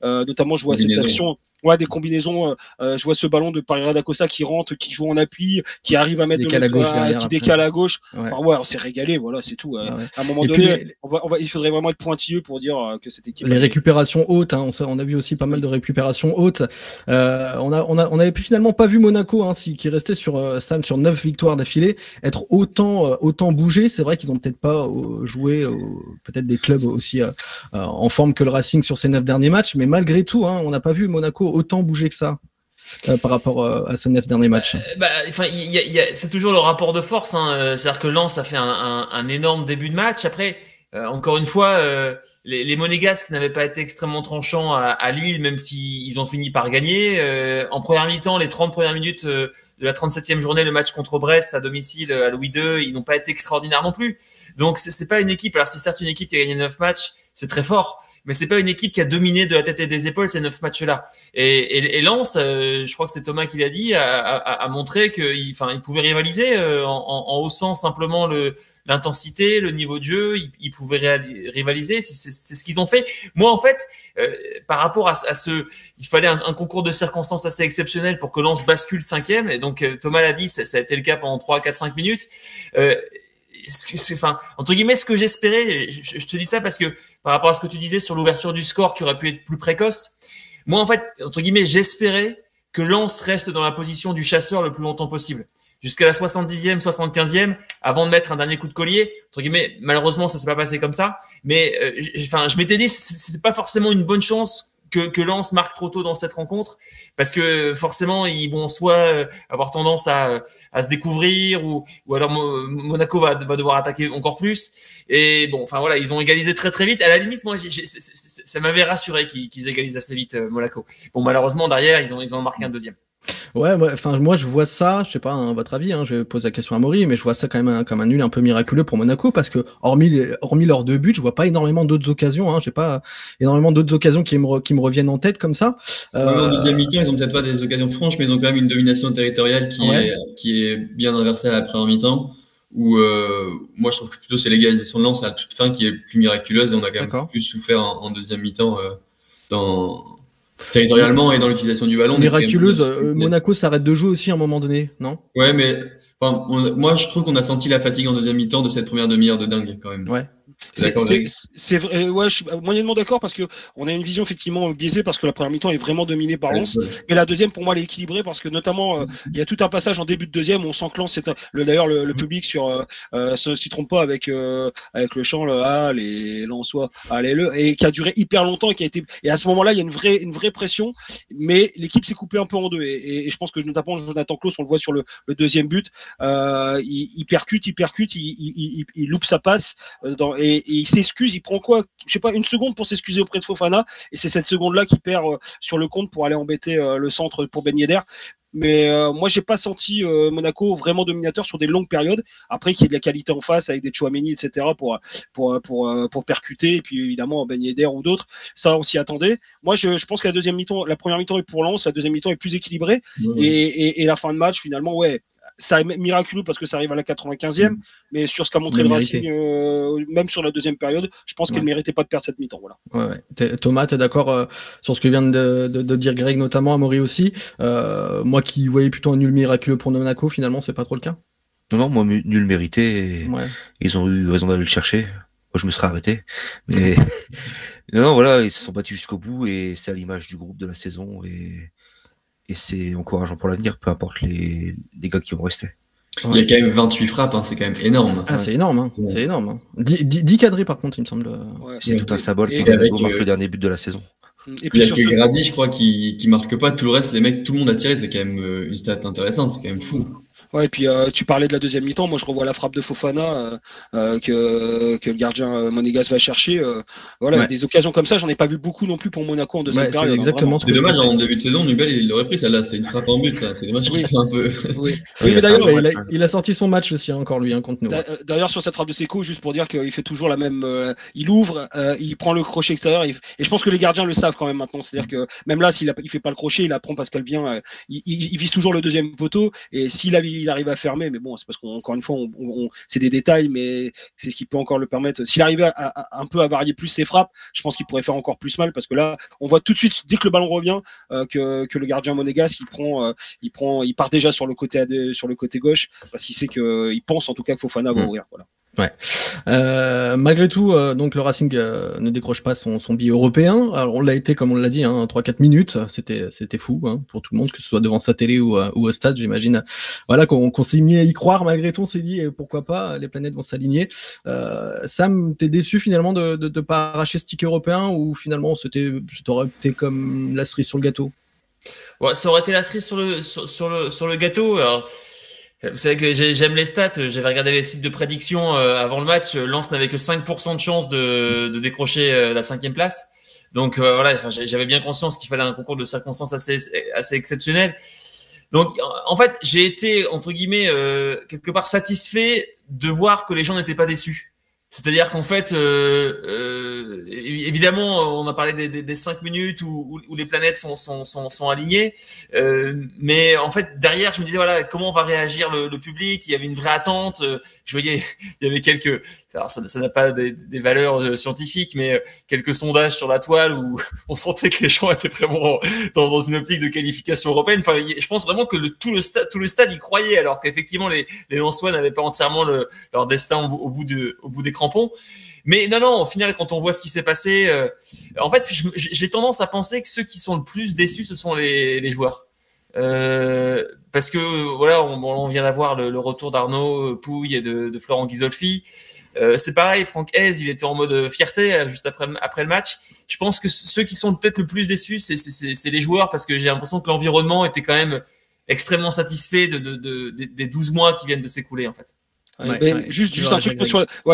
notamment je vois cette action. Ouais, des combinaisons. Je vois ce ballon de Pereira da Costa qui rentre, qui joue en appui, qui arrive à mettre qui décale à gauche. Ouais. Enfin, ouais, on s'est régalé, voilà, c'est tout. Ouais. À un moment donné, il faudrait vraiment être pointilleux pour dire que cette équipe. Les récupérations hautes, on a vu aussi pas mal de récupérations hautes. On avait finalement pas vu Monaco, qui restait sur 9 victoires d'affilée, être autant bougé. C'est vrai qu'ils ont peut-être pas joué peut-être des clubs aussi en forme que le Racing sur ces 9 derniers matchs, mais malgré tout, on n'a pas vu Monaco autant bouger que ça par rapport à ces 9 derniers matchs. C'est toujours le rapport de force. C'est-à-dire que Lens a fait un énorme début de match. Après, encore une fois, les Monégasques n'avaient pas été extrêmement tranchants à Lille, même s'ils ont fini par gagner. En première mi-temps, les 30 premières minutes de la 37e journée, le match contre Brest à domicile à Louis II, ils n'ont pas été extraordinaires non plus. Donc c'est pas une équipe. Alors c'est certes une équipe qui a gagné 9 matchs, c'est très fort. Mais c'est pas une équipe qui a dominé de la tête et des épaules ces 9 matchs-là. Et Lens, je crois que c'est Thomas qui l'a dit, a montré qu'il pouvait rivaliser en haussant simplement l'intensité, le niveau de jeu. Ils pouvaient rivaliser. C'est ce qu'ils ont fait. Moi, en fait, par rapport à il fallait un concours de circonstances assez exceptionnel pour que Lens bascule 5e. Et donc Thomas l'a dit, ça a été le cas pendant 3, 4, 5 minutes. Entre guillemets, ce que j'espérais, je te dis ça parce que par rapport à ce que tu disais sur l'ouverture du score qui aurait pu être plus précoce, moi, en fait, entre guillemets, j'espérais que Lens reste dans la position du chasseur le plus longtemps possible. Jusqu'à la 70e, 75e, avant de mettre un dernier coup de collier. Entre guillemets, malheureusement, ça s'est pas passé comme ça. Mais, je m'étais dit, c'est pas forcément une bonne chance que Lens marque trop tôt dans cette rencontre, parce que forcément ils vont soit avoir tendance à se découvrir ou alors Monaco va devoir attaquer encore plus. Et bon, voilà, ils ont égalisé très très vite. À la limite, moi, ça m'avait rassuré qu'ils égalisent assez vite Monaco. Bon, malheureusement derrière ils ont marqué un deuxième. Ouais, moi je vois ça, je sais pas votre avis, je pose la question à Maury, mais je vois ça quand même comme un nul un peu miraculeux pour Monaco parce que hormis leurs 2 buts, je vois pas énormément d'autres occasions, j'ai pas énormément d'autres occasions qui me reviennent en tête comme ça. En deuxième mi-temps, ils ont peut-être pas des occasions franches, mais ils ont quand même une domination territoriale qui est bien inversée à la première mi-temps. où moi je trouve que plutôt c'est l'égalisation de Lens à la toute fin qui est plus miraculeuse et on a quand même plus souffert en deuxième mi-temps territorialement et dans l'utilisation du ballon. Miraculeuse, Monaco s'arrête de jouer aussi à un moment donné, non? Ouais, mais moi je trouve qu'on a senti la fatigue en deuxième mi-temps de cette première demi-heure de dingue quand même. Ouais. C'est vrai, ouais, je suis moyennement d'accord parce que on a une vision effectivement biaisée parce que la première mi-temps est vraiment dominée par Lens, et la deuxième pour moi elle est équilibrée parce que notamment il y a tout un passage en début de deuxième où on sent que Lens d'ailleurs le public s'y trompe pas avec le chant les Lensois allez-le, et qui a duré hyper longtemps et à ce moment-là il y a une vraie pression, mais l'équipe s'est coupée un peu en deux et je pense que notamment Jonathan Klaus, on le voit sur le deuxième but, il percute, il loupe sa passe et il s'excuse, il prend quoi, je sais pas, une seconde pour s'excuser auprès de Fofana, et c'est cette seconde-là qu'il perd sur le compte pour aller embêter le centre pour Ben Yedder. Mais moi, j'ai pas senti Monaco vraiment dominateur sur des longues périodes. Après, qu'il y ait de la qualité en face avec des Tchouaméni, etc. pour percuter. Et puis évidemment Ben Yedder ou d'autres, ça on s'y attendait. Moi, je pense que la première mi-temps est pour Lens, la deuxième mi-temps est plus équilibrée. Et la fin de match, finalement, ouais. Ça est miraculeux parce que ça arrive à la 95e, mais sur ce qu'a montré le Racing, même sur la deuxième période, je pense qu'elle ne méritait pas de perdre cette mi-temps. Voilà. Ouais. Thomas, tu es d'accord sur ce que vient de dire Greg, notamment, Amaury aussi. Moi qui voyais plutôt un nul miraculeux pour Monaco, finalement, c'est pas trop le cas? Non, moi, nul mérité. Ils ont eu raison d'aller le chercher. Moi, je me serais arrêté. Mais non, voilà, ils se sont battus jusqu'au bout et c'est à l'image du groupe de la saison et c'est encourageant pour l'avenir, peu importe les gars qui vont rester. Il y a quand même 28 frappes, c'est quand même énorme. Ah, c'est énorme, c'est énorme. 10 cadrés par contre, il me semble. C'est tout un symbole qui marque le dernier but de la saison. Et puis il y a que Grady, je crois, qui marque pas. Tout le reste, les mecs, tout le monde a tiré. C'est quand même une stat intéressante. C'est quand même fou. Ouais, et puis tu parlais de la deuxième mi-temps. Moi, je revois la frappe de Fofana que le gardien Monégas va chercher. Voilà, des occasions comme ça, j'en ai pas vu beaucoup non plus pour Monaco en deuxième période. Exactement. C'est dommage, en début de saison, Nubel il l'aurait pris celle-là. C'était une frappe en but. Là. C'est dommage qu'il soit un peu. Oui, mais d'ailleurs, il a sorti son match aussi encore lui contre nous. D'ailleurs, sur cette frappe de Seco, juste pour dire qu'il fait toujours la même. Il ouvre, il prend le crochet extérieur, et je pense que les gardiens le savent quand même maintenant. C'est-à-dire que même là, s'il il fait pas le crochet, il apprend parce qu'elle vient. Il vise toujours le deuxième poteau, et s'il arrive à fermer, mais bon, c'est parce qu'encore une fois, c'est des détails, mais c'est ce qui peut encore le permettre. S'il arrivait un peu à varier plus ses frappes, je pense qu'il pourrait faire encore plus mal, parce que là, on voit tout de suite, dès que le ballon revient, que le gardien Monégas, il part déjà sur le côté gauche, parce qu'il sait il pense en tout cas que Fofana va ouvrir. Voilà. Ouais. Malgré tout, donc le Racing ne décroche pas son billet européen. Alors on l'a été, comme on l'a dit, 3-4 minutes. C'était fou pour tout le monde, que ce soit devant sa télé ou au stade, j'imagine. Voilà, qu'on s'est mis à y croire malgré tout. On s'est dit pourquoi pas, les planètes vont s'aligner. Sam, t'es déçu finalement de pas arracher ce ticket européen, ou finalement ça aurait été comme la cerise sur le gâteau? Ouais, ça aurait été la cerise sur le gâteau. Alors, vous savez que j'aime les stats. J'avais regardé les sites de prédiction avant le match. Lens n'avait que 5% de chance de décrocher la 5e place. Donc voilà, j'avais bien conscience qu'il fallait un concours de circonstances assez exceptionnel. Donc en fait, j'ai été entre guillemets quelque part satisfait de voir que les gens n'étaient pas déçus. C'est-à-dire qu'en fait, évidemment, on a parlé des 5 minutes où les planètes sont alignées, mais en fait derrière, je me disais voilà, comment va réagir le public. Il y avait une vraie attente. Je voyais, il y avait quelques, alors ça n'a pas des valeurs scientifiques, mais quelques sondages sur la toile où on sentait que les gens étaient vraiment dans une optique de qualification européenne. Enfin, je pense vraiment que tout le stade y croyait, alors qu'effectivement les Lensois n'avaient pas entièrement leur destin au bout des crampons. Mais non, au final, quand on voit ce qui s'est passé, en fait, j'ai tendance à penser que ceux qui sont le plus déçus, ce sont les joueurs. Parce que voilà, on vient d'avoir le retour d'Arnaud Pouille et de Florent Ghisolfi. C'est pareil, Franck Hez, il était en mode fierté juste après le match. Je pense que ceux qui sont peut-être le plus déçus, c'est les joueurs, parce que j'ai l'impression que l'environnement était quand même extrêmement satisfait des 12 mois qui viennent de s'écouler en fait. Juste un truc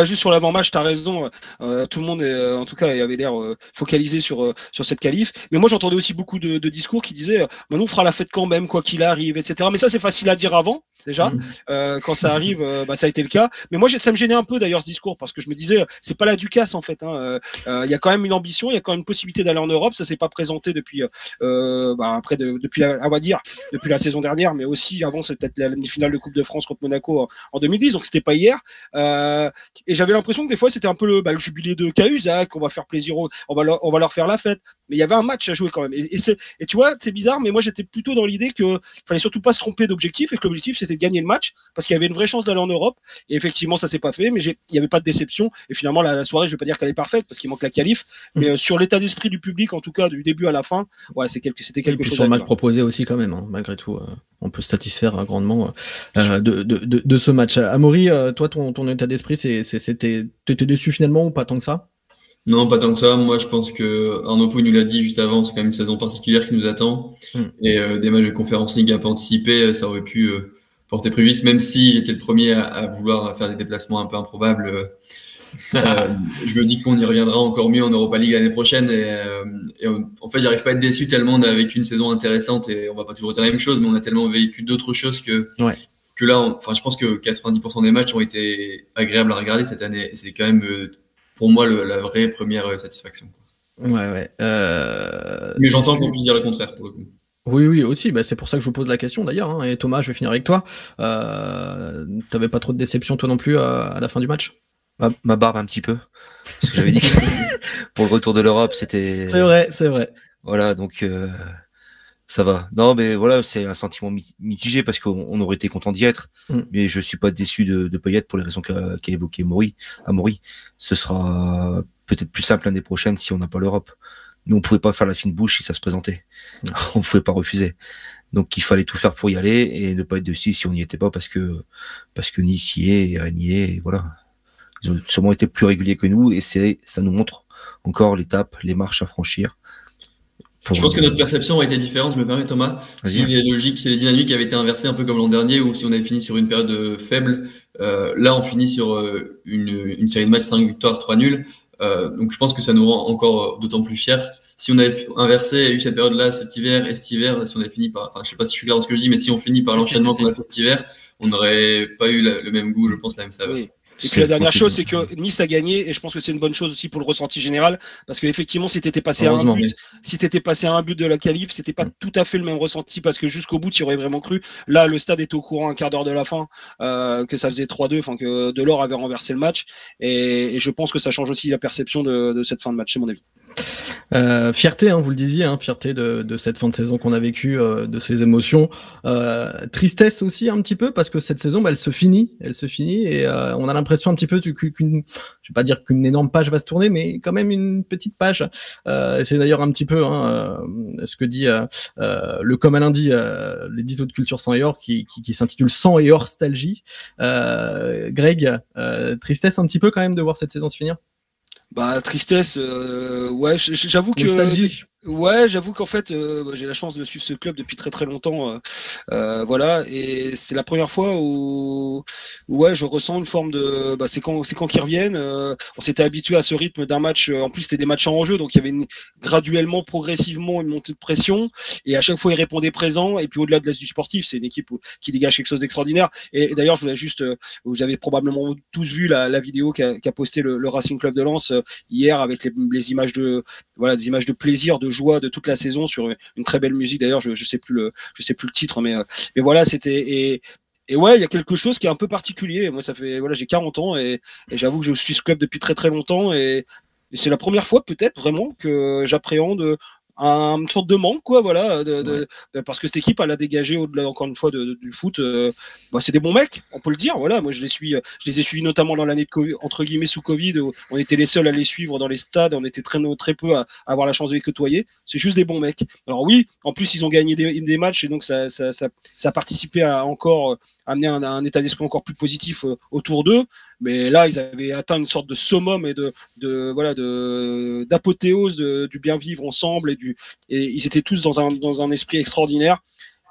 juste sur l'avant-match, t'as raison. Tout le monde, en tout cas, avait l'air focalisé sur cette qualif. Mais moi, j'entendais aussi beaucoup de discours qui disaient, nous, on fera la fête quand même, quoi qu'il arrive, etc. Mais ça, c'est facile à dire avant. déjà. Quand ça arrive, ça a été le cas. Mais moi, ça me gênait un peu d'ailleurs ce discours parce que je me disais, c'est pas la Ducasse en fait. Il y a quand même une ambition, il y a quand même une possibilité d'aller en Europe. Ça s'est pas présenté depuis, depuis la saison dernière, mais aussi avant, c'est peut-être la demi-finale de Coupe de France contre Monaco en 2010. Donc c'était pas hier. Et j'avais l'impression que des fois c'était un peu le jubilé de Cahuzac, on va faire plaisir, on va leur faire la fête. Mais il y avait un match à jouer quand même. Et tu vois, c'est bizarre, mais moi j'étais plutôt dans l'idée que fallait surtout pas se tromper d'objectif et que l'objectif c'était de gagner le match parce qu'il y avait une vraie chance d'aller en Europe. Et effectivement, ça s'est pas fait, mais il y avait pas de déception. Et finalement, la soirée, je vais pas dire qu'elle est parfaite parce qu'il manque la qualif, mais sur l'état d'esprit du public, en tout cas du début à la fin, ouais, c'était quelque chose. Sur le match proposé aussi quand même, malgré tout, on peut se satisfaire grandement de ce match. Amaury, toi, ton état d'esprit, t'étais déçu finalement ou pas tant que ça? Non, pas tant que ça. Moi, je pense que Arnaud Pouille nous l'a dit juste avant, c'est quand même une saison particulière qui nous attend. Et des matchs de Conference League un peu anticipés, ça aurait pu porter préjudice, même si j'étais le premier à vouloir faire des déplacements un peu improbables. Je me dis qu'on y reviendra encore mieux en Europa League l'année prochaine. Et en fait, j'arrive pas à être déçu tellement on a vécu une saison intéressante et on va pas toujours dire la même chose, mais on a tellement vécu d'autres choses que là, je pense que 90% des matchs ont été agréables à regarder cette année. Et c'est quand même pour moi la vraie première satisfaction. Ouais. Mais j'entends qu'on puisse dire le contraire pour le coup. Oui, aussi. C'est pour ça que je vous pose la question d'ailleurs. Et Thomas, je vais finir avec toi. T'avais pas trop de déception toi non plus à la fin du match? Ma barbe un petit peu. Parce que j'avais dit que pour le retour de l'Europe, c'était. C'est vrai. Voilà, donc ça va. Non, mais voilà, c'est un sentiment mitigé parce qu'on aurait été content d'y être. Mais je suis pas déçu de pas y être pour les raisons qu'a évoqué Amaury. Ce sera peut-être plus simple l'année prochaine si on n'a pas l'Europe. Nous, on pouvait pas faire la fine bouche si ça se présentait. On pouvait pas refuser. Donc, il fallait tout faire pour y aller et ne pas être déçu si on n'y était pas parce que Nice y est et Rennes y est, et voilà. Ils ont sûrement été plus réguliers que nous et ça nous montre encore l'étape, les marches à franchir. Je pense que notre perception a été différente, je me permets Thomas. Si les logiques, si les dynamiques avaient été inversées un peu comme l'an dernier ou si on avait fini sur une période faible, là on finit sur une série de matchs 5 victoires, 3 nuls. Donc je pense que ça nous rend encore d'autant plus fiers. Si on avait inversé et eu cette période-là cet hiver et cet hiver, si on avait fini par, je sais pas si je suis clair dans ce que je dis, mais si on finit par l'enchaînement qu'on a fait cet hiver, on n'aurait pas eu le même goût, je pense, la même saveur. Oui. Et puis la dernière chose, c'est que Nice a gagné, et je pense que c'est une bonne chose aussi pour le ressenti général, parce qu'effectivement, si t'étais passé à un but de la qualif, c'était pas tout à fait le même ressenti, parce que jusqu'au bout, tu aurais vraiment cru. Là, le stade était au courant un quart d'heure de la fin, que ça faisait 3-2, que Delors avait renversé le match, et je pense que ça change aussi la perception de cette fin de match, c'est mon avis. Fierté, vous le disiez, fierté de cette fin de saison qu'on a vécue, de ces émotions. Tristesse aussi un petit peu parce que cette saison, elle se finit et on a l'impression un petit peu qu'une, je vais pas dire qu'une énorme page va se tourner, mais quand même une petite page. C'est d'ailleurs un petit peu ce que dit le Comme à lundi, l'édito de Culture Sang et Or qui s'intitule Sang et Orstalgie. Greg, tristesse un petit peu quand même de voir cette saison se finir. Tristesse, ouais, j'avoue que. Nostalgie. Ouais, j'avoue qu'en fait, j'ai la chance de suivre ce club depuis très très longtemps, voilà, et c'est la première fois où ouais, je ressens une forme de, c'est quand qu'ils reviennent. On s'était habitué à ce rythme d'un match. En plus, c'était des matchs en enjeu, donc il y avait graduellement, progressivement, une montée de pression, et à chaque fois, ils répondaient présent. Et puis au-delà du sportif, c'est une équipe qui dégage quelque chose d'extraordinaire. Et d'ailleurs, je voulais juste, vous avez probablement tous vu la vidéo qu'a posté le Racing Club de Lens hier avec les images de, voilà, des images de plaisir, de joie de toute la saison sur une très belle musique. D'ailleurs, je sais plus le titre, mais voilà, c'était et ouais, il y a quelque chose qui est un peu particulier. Moi, ça fait, voilà, j'ai 40 ans et j'avoue que je suis ce club depuis très très longtemps et c'est la première fois peut-être vraiment que j'appréhende une sorte de manque, quoi, voilà, parce que cette équipe, elle a dégagé au-delà encore une fois du foot. C'est des bons mecs, on peut le dire. Voilà, moi je les ai suivis notamment dans l'année de COVID, entre guillemets sous Covid, où on était les seuls à les suivre dans les stades, on était très peu à avoir la chance de les côtoyer. C'est juste des bons mecs. Alors oui, en plus ils ont gagné des matchs et donc ça a participé à encore amener un état d'esprit encore plus positif autour d'eux. Mais là, ils avaient atteint une sorte de summum et d'apothéose du bien vivre ensemble et ils étaient tous dans un esprit extraordinaire.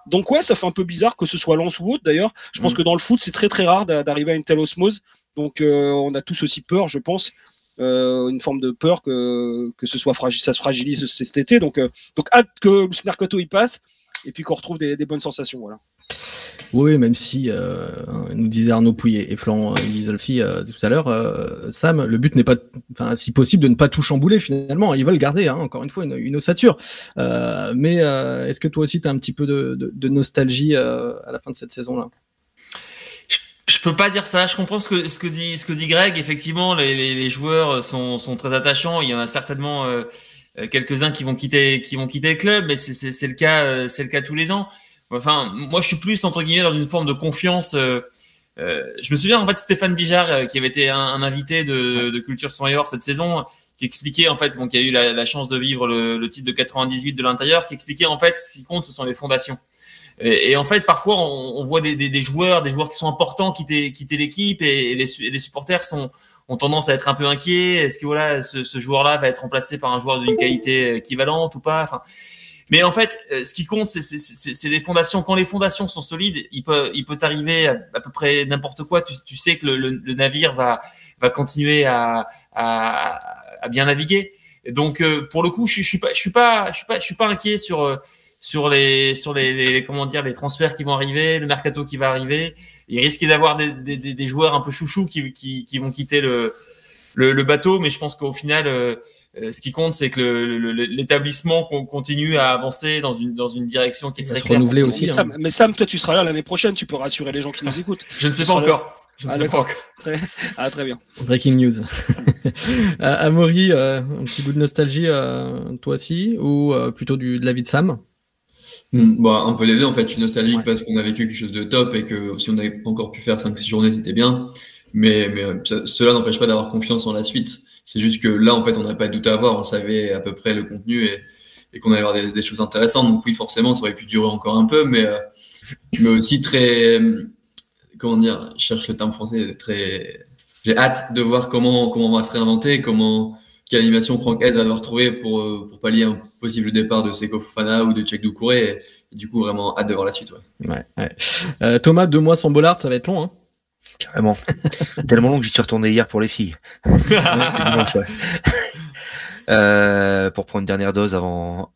Donc ouais, ça fait un peu bizarre que ce soit Lens ou autre d'ailleurs. Je pense que dans le foot, c'est très très rare d'arriver à une telle osmose. Donc on a tous aussi peur, je pense. Une forme de peur que ce soit ça se fragilise cet été. Donc hâte que le mercato y passe et puis qu'on retrouve des bonnes sensations. Voilà. Oui, même si nous disait Arnaud Pouillet et Florent Ghisolfi tout à l'heure, Sam, le but n'est pas, si possible, de ne pas tout chambouler finalement. Ils veulent garder, encore une fois, une ossature. Mais est-ce que toi aussi, tu as un petit peu de nostalgie à la fin de cette saison-là? Je peux pas dire ça. Je comprends ce que dit Greg. Effectivement, les joueurs sont très attachants. Il y en a certainement quelques-uns qui vont quitter le club, mais c'est le cas tous les ans. Enfin, moi, je suis plus entre guillemets dans une forme de confiance. Je me souviens en fait Stéphane Bijard qui avait été un invité de Culture Sans Ailleurs cette saison, qui expliquait en fait, qui a eu la chance de vivre le titre de 98 de l'intérieur, qui expliquait en fait ce qui compte, ce sont les fondations. Et en fait, parfois, on voit des joueurs qui sont importants quitter l'équipe, et les supporters ont tendance à être un peu inquiets. Est-ce que voilà, ce joueur-là va être remplacé par un joueur d'une qualité équivalente ou pas? Enfin, mais en fait, ce qui compte, c'est les fondations. Quand les fondations sont solides, il peut t'arriver à peu près n'importe quoi. Tu sais que le navire va continuer à bien naviguer. Et donc, pour le coup, je suis pas inquiet sur les comment dire, les transferts qui vont arriver, le mercato qui va arriver. Il risque d'avoir des joueurs un peu chouchous qui vont quitter le bateau, mais je pense qu'au final, ce qui compte, c'est que l'établissement continue à avancer dans une direction qui est très claire. Renouveler aussi. Mais Sam, toi, tu seras là l'année prochaine, tu peux rassurer les gens qui nous écoutent. Je ne sais pas encore. Très bien. Breaking news. Amaury, un petit bout de nostalgie, toi aussi, ou plutôt de la vie de Sam? Un peu les deux en fait. Je suis nostalgique parce qu'on a vécu quelque chose de top et que si on avait encore pu faire 5-6 journées, c'était bien. Mais cela n'empêche pas d'avoir confiance en la suite. C'est juste que là, en fait, on n'a pas de doute à avoir. On savait à peu près le contenu et qu'on allait avoir des choses intéressantes. Donc oui, forcément, ça aurait pu durer encore un peu, mais aussi très, comment dire, je cherche le terme français, j'ai hâte de voir comment on va se réinventer, quelle animation Franck Hez va devoir trouver pour pallier un possible départ de Seko Fofana ou de Tchèque Doucouré. Et du coup, vraiment hâte de voir la suite. Ouais. Thomas, 2 mois sans Bollard, ça va être long, hein? Carrément. Tellement long que j'y suis retourné hier pour les filles. Dimanche, ouais. Pour prendre une dernière dose avant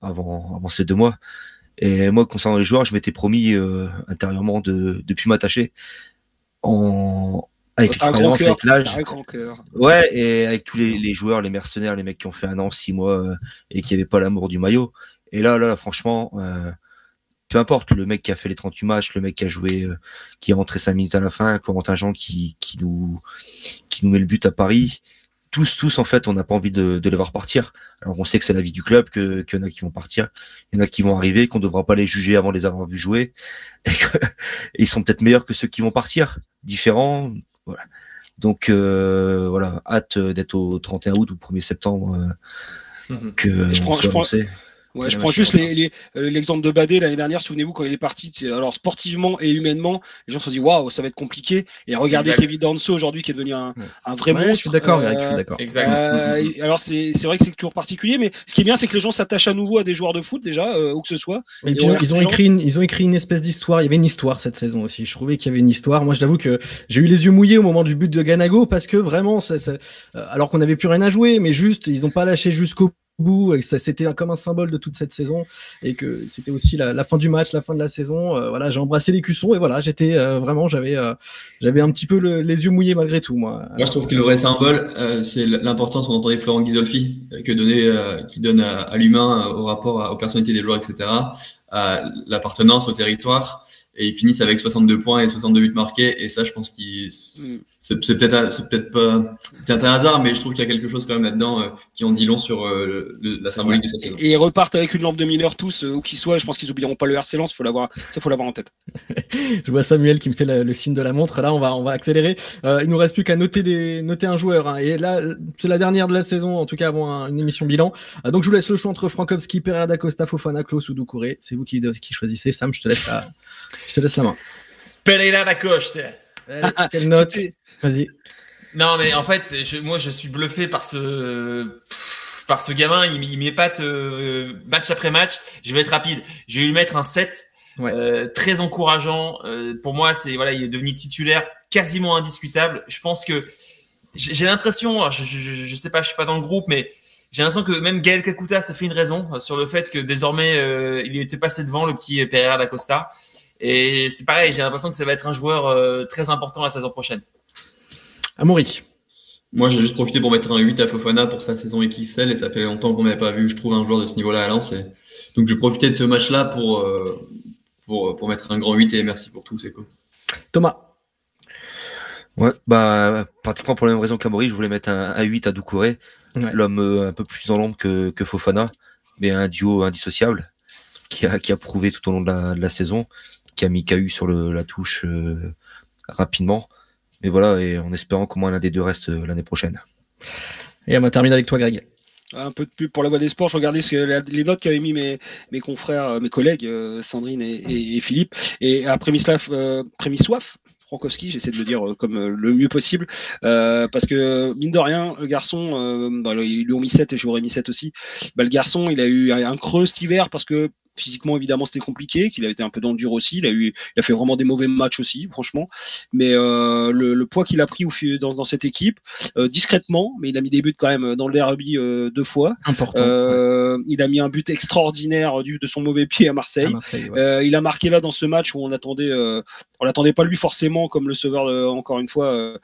ces 2 mois. Et moi, concernant les joueurs, je m'étais promis intérieurement de plus m'attacher avec l'expérience, avec l'âge. Ouais, et avec tous les joueurs, les mercenaires, les mecs qui ont fait 1 an, 6 mois et qui n'avaient pas l'amour du maillot. Et là, franchement, peu importe, le mec qui a fait les 38 matchs, le mec qui a joué, qui est rentré 5 minutes à la fin, Corentin Jean qui nous met le but à Paris. Tous, en fait, on n'a pas envie de les voir partir. Alors, on sait que c'est la vie du club, qu'il y en a qui vont partir, il y en a qui vont arriver, qu'on ne devra pas les juger avant de les avoir vus jouer. Et ils sont peut-être meilleurs que ceux qui vont partir, différents. Voilà. Donc, voilà, hâte d'être au 31 août ou 1er septembre que soit lancé. Ouais, je prends juste l'exemple de Badé l'année dernière. Souvenez-vous quand il est parti, alors sportivement et humainement, les gens se sont dit waouh, ça va être compliqué. Et regardez Kevin Danso aujourd'hui qui est devenu un vrai monstre. Je suis d'accord, Greg, je suis d'accord. Exact. Alors c'est vrai que c'est toujours particulier, mais ce qui est bien, c'est que les gens s'attachent à nouveau à des joueurs de foot déjà, où que ce soit. Et puis ils ont écrit une espèce d'histoire. Il y avait une histoire cette saison aussi. Je trouvais qu'il y avait une histoire. Moi, je t'avoue que j'ai eu les yeux mouillés au moment du but de Ganago parce que vraiment, alors qu'on n'avait plus rien à jouer, mais juste ils n'ont pas lâché jusqu'au bout, et ça c'était comme un symbole de toute cette saison et que c'était aussi la fin du match, la fin de la saison. Voilà, j'ai embrassé les cuissons et voilà, j'étais vraiment, j'avais un petit peu les yeux mouillés malgré tout. Moi, je trouve que le vrai symbole, c'est l'importance qu'on entendait Florent Ghisolfi qui donne à l'humain, au rapport aux personnalités des joueurs, etc., à l'appartenance au territoire. Et ils finissent avec 62 points et 62 buts marqués. Et ça, je pense que c'est peut-être un hasard, mais je trouve qu'il y a quelque chose quand même là-dedans qui en dit long sur la symbolique de cette saison. Et ils repartent avec une lampe de Miller tous, où qu'ils soient. Je pense qu'ils oublieront pas le RC Lens. Faut l'avoir en tête. Je vois Samuel qui me fait le signe de la montre. Là, on va accélérer. Il nous reste plus qu'à noter un joueur. Hein. Et là, c'est la dernière de la saison, en tout cas avant une émission bilan. Donc, je vous laisse le choix entre Frankowski, Pereira da Costa, Fofana, Klose ou Doucouré. C'est vous qui choisissez. Sam, je te laisse la main. Pereira da Costa. Quelle note? Vas-y. Non, mais en fait, moi, je suis bluffé par ce gamin. Il m'épate match après match. Je vais être rapide. Je vais lui mettre un 7. Ouais. Très encourageant. Pour moi, il est devenu titulaire quasiment indiscutable. Je pense que j'ai l'impression, je sais pas, je suis pas dans le groupe, mais j'ai l'impression que même Gaël Kakuta, ça fait une raison sur le fait que désormais, il était passé devant le petit Pereira da Costa. Et c'est pareil, j'ai l'impression que ça va être un joueur très important la saison prochaine. Amaury. Moi, j'ai juste profité pour mettre un 8 à Fofana pour sa saison XXL et ça fait longtemps qu'on n'avait pas vu, je trouve, un joueur de ce niveau-là à Lens. Donc, je vais profiter de ce match-là pour mettre un grand 8 et merci pour tout, c'est cool. Thomas. Ouais, bah, pratiquement pour la même raison qu'Amaury, je voulais mettre un 8 à Doucouré, l'homme un peu plus en l'ombre que Fofana, mais un duo indissociable qui a prouvé tout au long de la saison, qui a mis KU sur la touche rapidement. Mais voilà, et en espérant qu'au moins l'un des deux reste l'année prochaine. Et on va terminer avec toi, Greg. Un peu de pub pour la Voix des Sports. Je regardais les notes qu'avaient mis mes confrères, mes collègues, Sandrine et Philippe. Et à Premisław Frankowski, j'essaie de le dire comme le mieux possible, parce que mine de rien, le garçon, ils lui ont mis 7 et j'aurais mis 7 aussi. Le garçon, il a eu un creux cet hiver parce que physiquement, évidemment, c'était compliqué, qu'il a été un peu dans le dur aussi. Il a fait vraiment des mauvais matchs aussi, franchement. Mais le poids qu'il a pris dans cette équipe, discrètement, mais il a mis des buts quand même dans le derby 2 fois. Important. Il a mis un but extraordinaire de son mauvais pied à Marseille. Il a marqué là dans ce match où on l'attendait pas lui forcément comme le sauveur. Encore une fois,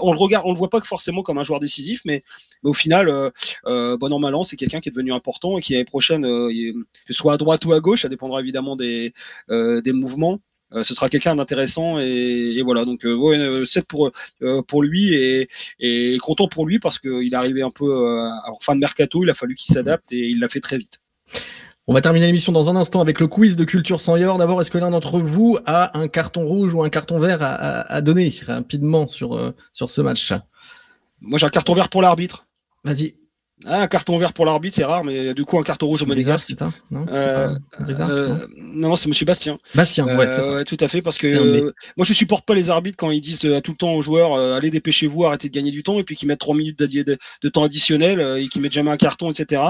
on le voit pas que forcément comme un joueur décisif, mais au final, bon an mal an, c'est quelqu'un qui est devenu important et qui l'année prochaine, que ce soit à droite ou à gauche, ça dépendra évidemment des mouvements. Ce sera quelqu'un d'intéressant et voilà. Donc 7 pour lui et content pour lui parce qu'il est arrivé un peu en fin de mercato. Il a fallu qu'il s'adapte et il l'a fait très vite. On va terminer l'émission dans un instant avec le quiz de Culture Senior. D'abord, est-ce que l'un d'entre vous a un carton rouge ou un carton vert à donner rapidement sur ce match? Moi, j'ai un carton vert pour l'arbitre. Vas-y. Un carton vert pour l'arbitre, c'est rare, mais du coup, un carton rouge au Monégasque. C'est ça? Non, non, c'est Monsieur Bastien. Bastien, ouais, c'est ça. Tout à fait, parce que moi, je supporte pas les arbitres quand ils disent tout le temps aux joueurs allez, dépêchez-vous, arrêtez de gagner du temps, et puis qu'ils mettent 3 minutes de temps additionnel et qu'ils mettent jamais un carton, etc.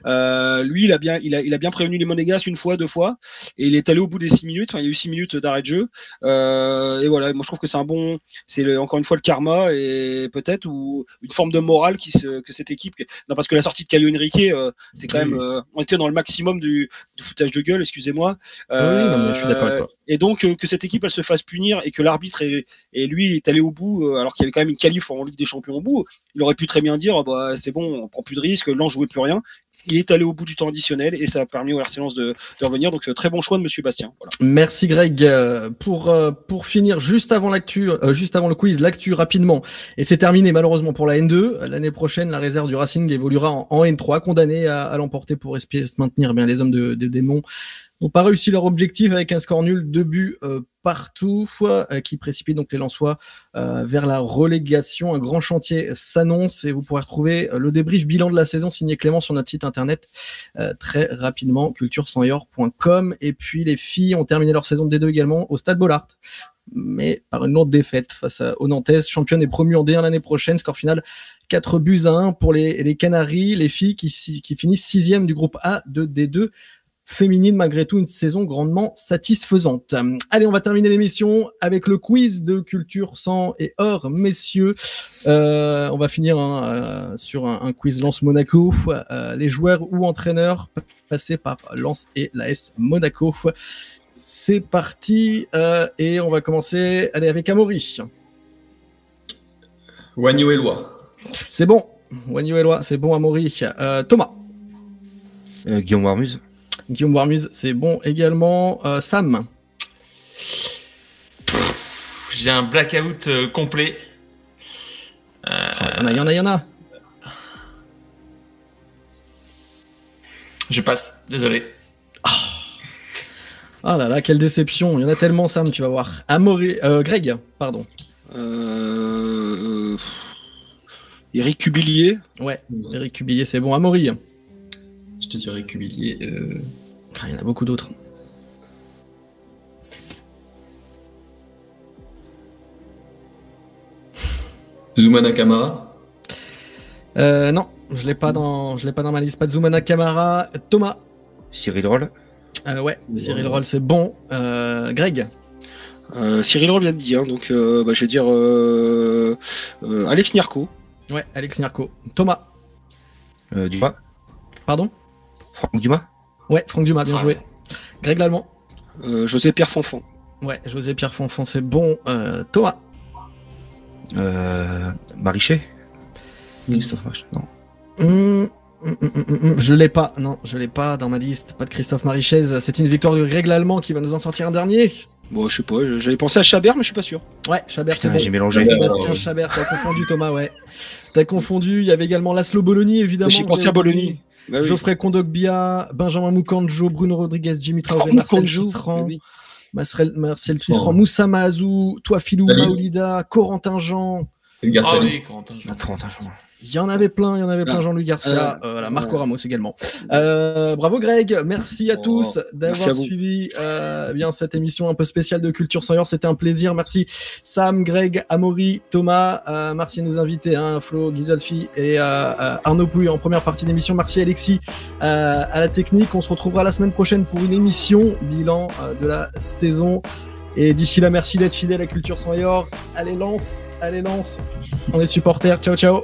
Lui, il a bien prévenu les Monégasques 1 fois, 2 fois, et il est allé au bout des 6 minutes. Enfin, il y a eu 6 minutes d'arrêt de jeu. Et voilà, moi, je trouve que c'est encore une fois le karma et peut-être ou une forme de morale que cette équipe. Non, parce que la sortie de Caio Henrique, c'est quand même, on était dans le maximum du foutage de gueule, excusez-moi. Oui, non, mais je suis d'accord avec toi. Et donc que cette équipe elle se fasse punir et que l'arbitre et lui est allé au bout, alors qu'il y avait quand même une qualif en Ligue des Champions au bout, il aurait pu très bien dire bah c'est bon, on prend plus de risques, Lens jouait plus rien. Il est allé au bout du temps additionnel et ça a permis au RC Lens de revenir. Donc très bon choix de Monsieur Bastien. Voilà. Merci Greg. Pour finir, juste avant le quiz, l'actu rapidement. Et c'est terminé malheureusement pour la N2. L'année prochaine, la réserve du Racing évoluera en N3, condamné à l'emporter pour espérer se maintenir. Bien, les hommes de Démon n'ont pas réussi leur objectif avec un score nul, 2 buts partout, qui précipite donc les Lensois vers la relégation. Un grand chantier s'annonce et vous pourrez retrouver le débrief bilan de la saison signé Clément sur notre site internet très rapidement, culturesenior.com. Et puis les filles ont terminé leur saison de D2 également au Stade Bollaert, mais par une lourde défaite face aux Nantaises, championne et promue en D1 l'année prochaine. Score final 4-1 pour les Canaries, les filles qui finissent 6e du groupe A de D2 féminine, malgré tout une saison grandement satisfaisante. Allez, on va terminer l'émission avec le quiz de Culture Sang et Or, messieurs. On va finir sur un quiz Lens Monaco. Les joueurs ou entraîneurs passés par Lens et l'AS Monaco. C'est parti et on va commencer avec Amaury. Wagno Eloi. C'est bon. Wagno Eloi, c'est bon Amaury. Thomas. Guillaume Warmuz. Guillaume Warmuz, c'est bon également. Sam. J'ai un blackout complet. Il y en a. Je passe, désolé. Ah là là, quelle déception. Il y en a tellement, Sam, tu vas voir. Greg, pardon. Eric Cubillier. Ouais, Eric Cubillier, c'est bon. Amaury. J'étais sur Eric Cubillier. Il y en a beaucoup d'autres. Zoumana Kamara. Non, je l'ai pas dans ma liste. Pas de Zoumana Kamara. Thomas. Cyril Roll. Ouais, Cyril Roll, c'est bon. Greg. Cyril Roll vient de dire, donc je vais dire Alex Niarco. Ouais, Alex Niarco. Thomas. Dumas. Pardon? Franck Dumas. Ouais, Franck Dumas, bien joué. Greg Lallemand. José Pierre Fanfan. Ouais, José Pierre Fonfon, c'est bon. Thomas. Marichet. Christophe Marichet, non. Je l'ai pas, non, je l'ai pas dans ma liste. Pas de Christophe Marichez. C'est une victoire de Greg l'Allemand qui va nous en sortir un dernier. Bon, je sais pas, j'avais pensé à Chabert, mais je suis pas sûr. Ouais, Chabert, Putain, c'est bon. j'ai mélangé. Sébastien Chabert, t'as confondu Thomas, ouais. T'as confondu, il y avait également Laszlo Bologna, évidemment. J'ai pensé à Bologna. Bah oui. Geoffrey Kondogbia, Benjamin Moukanjo, Bruno Rodriguez, Jimmy Traoré, Marcel Tisserand, Marcel Tisserand, Moussa Mahazou, Touafilou, Maoulida, Corentin Jean. Ah oui, Corentin Jean. Il y en avait plein, Jean-Louis Garcia, voilà, Marco Ramos également. Bravo Greg, merci à tous d'avoir suivi bien cette émission un peu spéciale de Culture Senior, c'était un plaisir. Merci Sam, Greg, Amaury, Thomas, merci à nos invités, hein, Flo, Ghisolfi et Arnaud Pouille en première partie d'émission. Merci Alexis à la technique. On se retrouvera la semaine prochaine pour une émission bilan de la saison. Et d'ici là, merci d'être fidèle à Culture Senior. Allez Lens, on est supporters. Ciao ciao.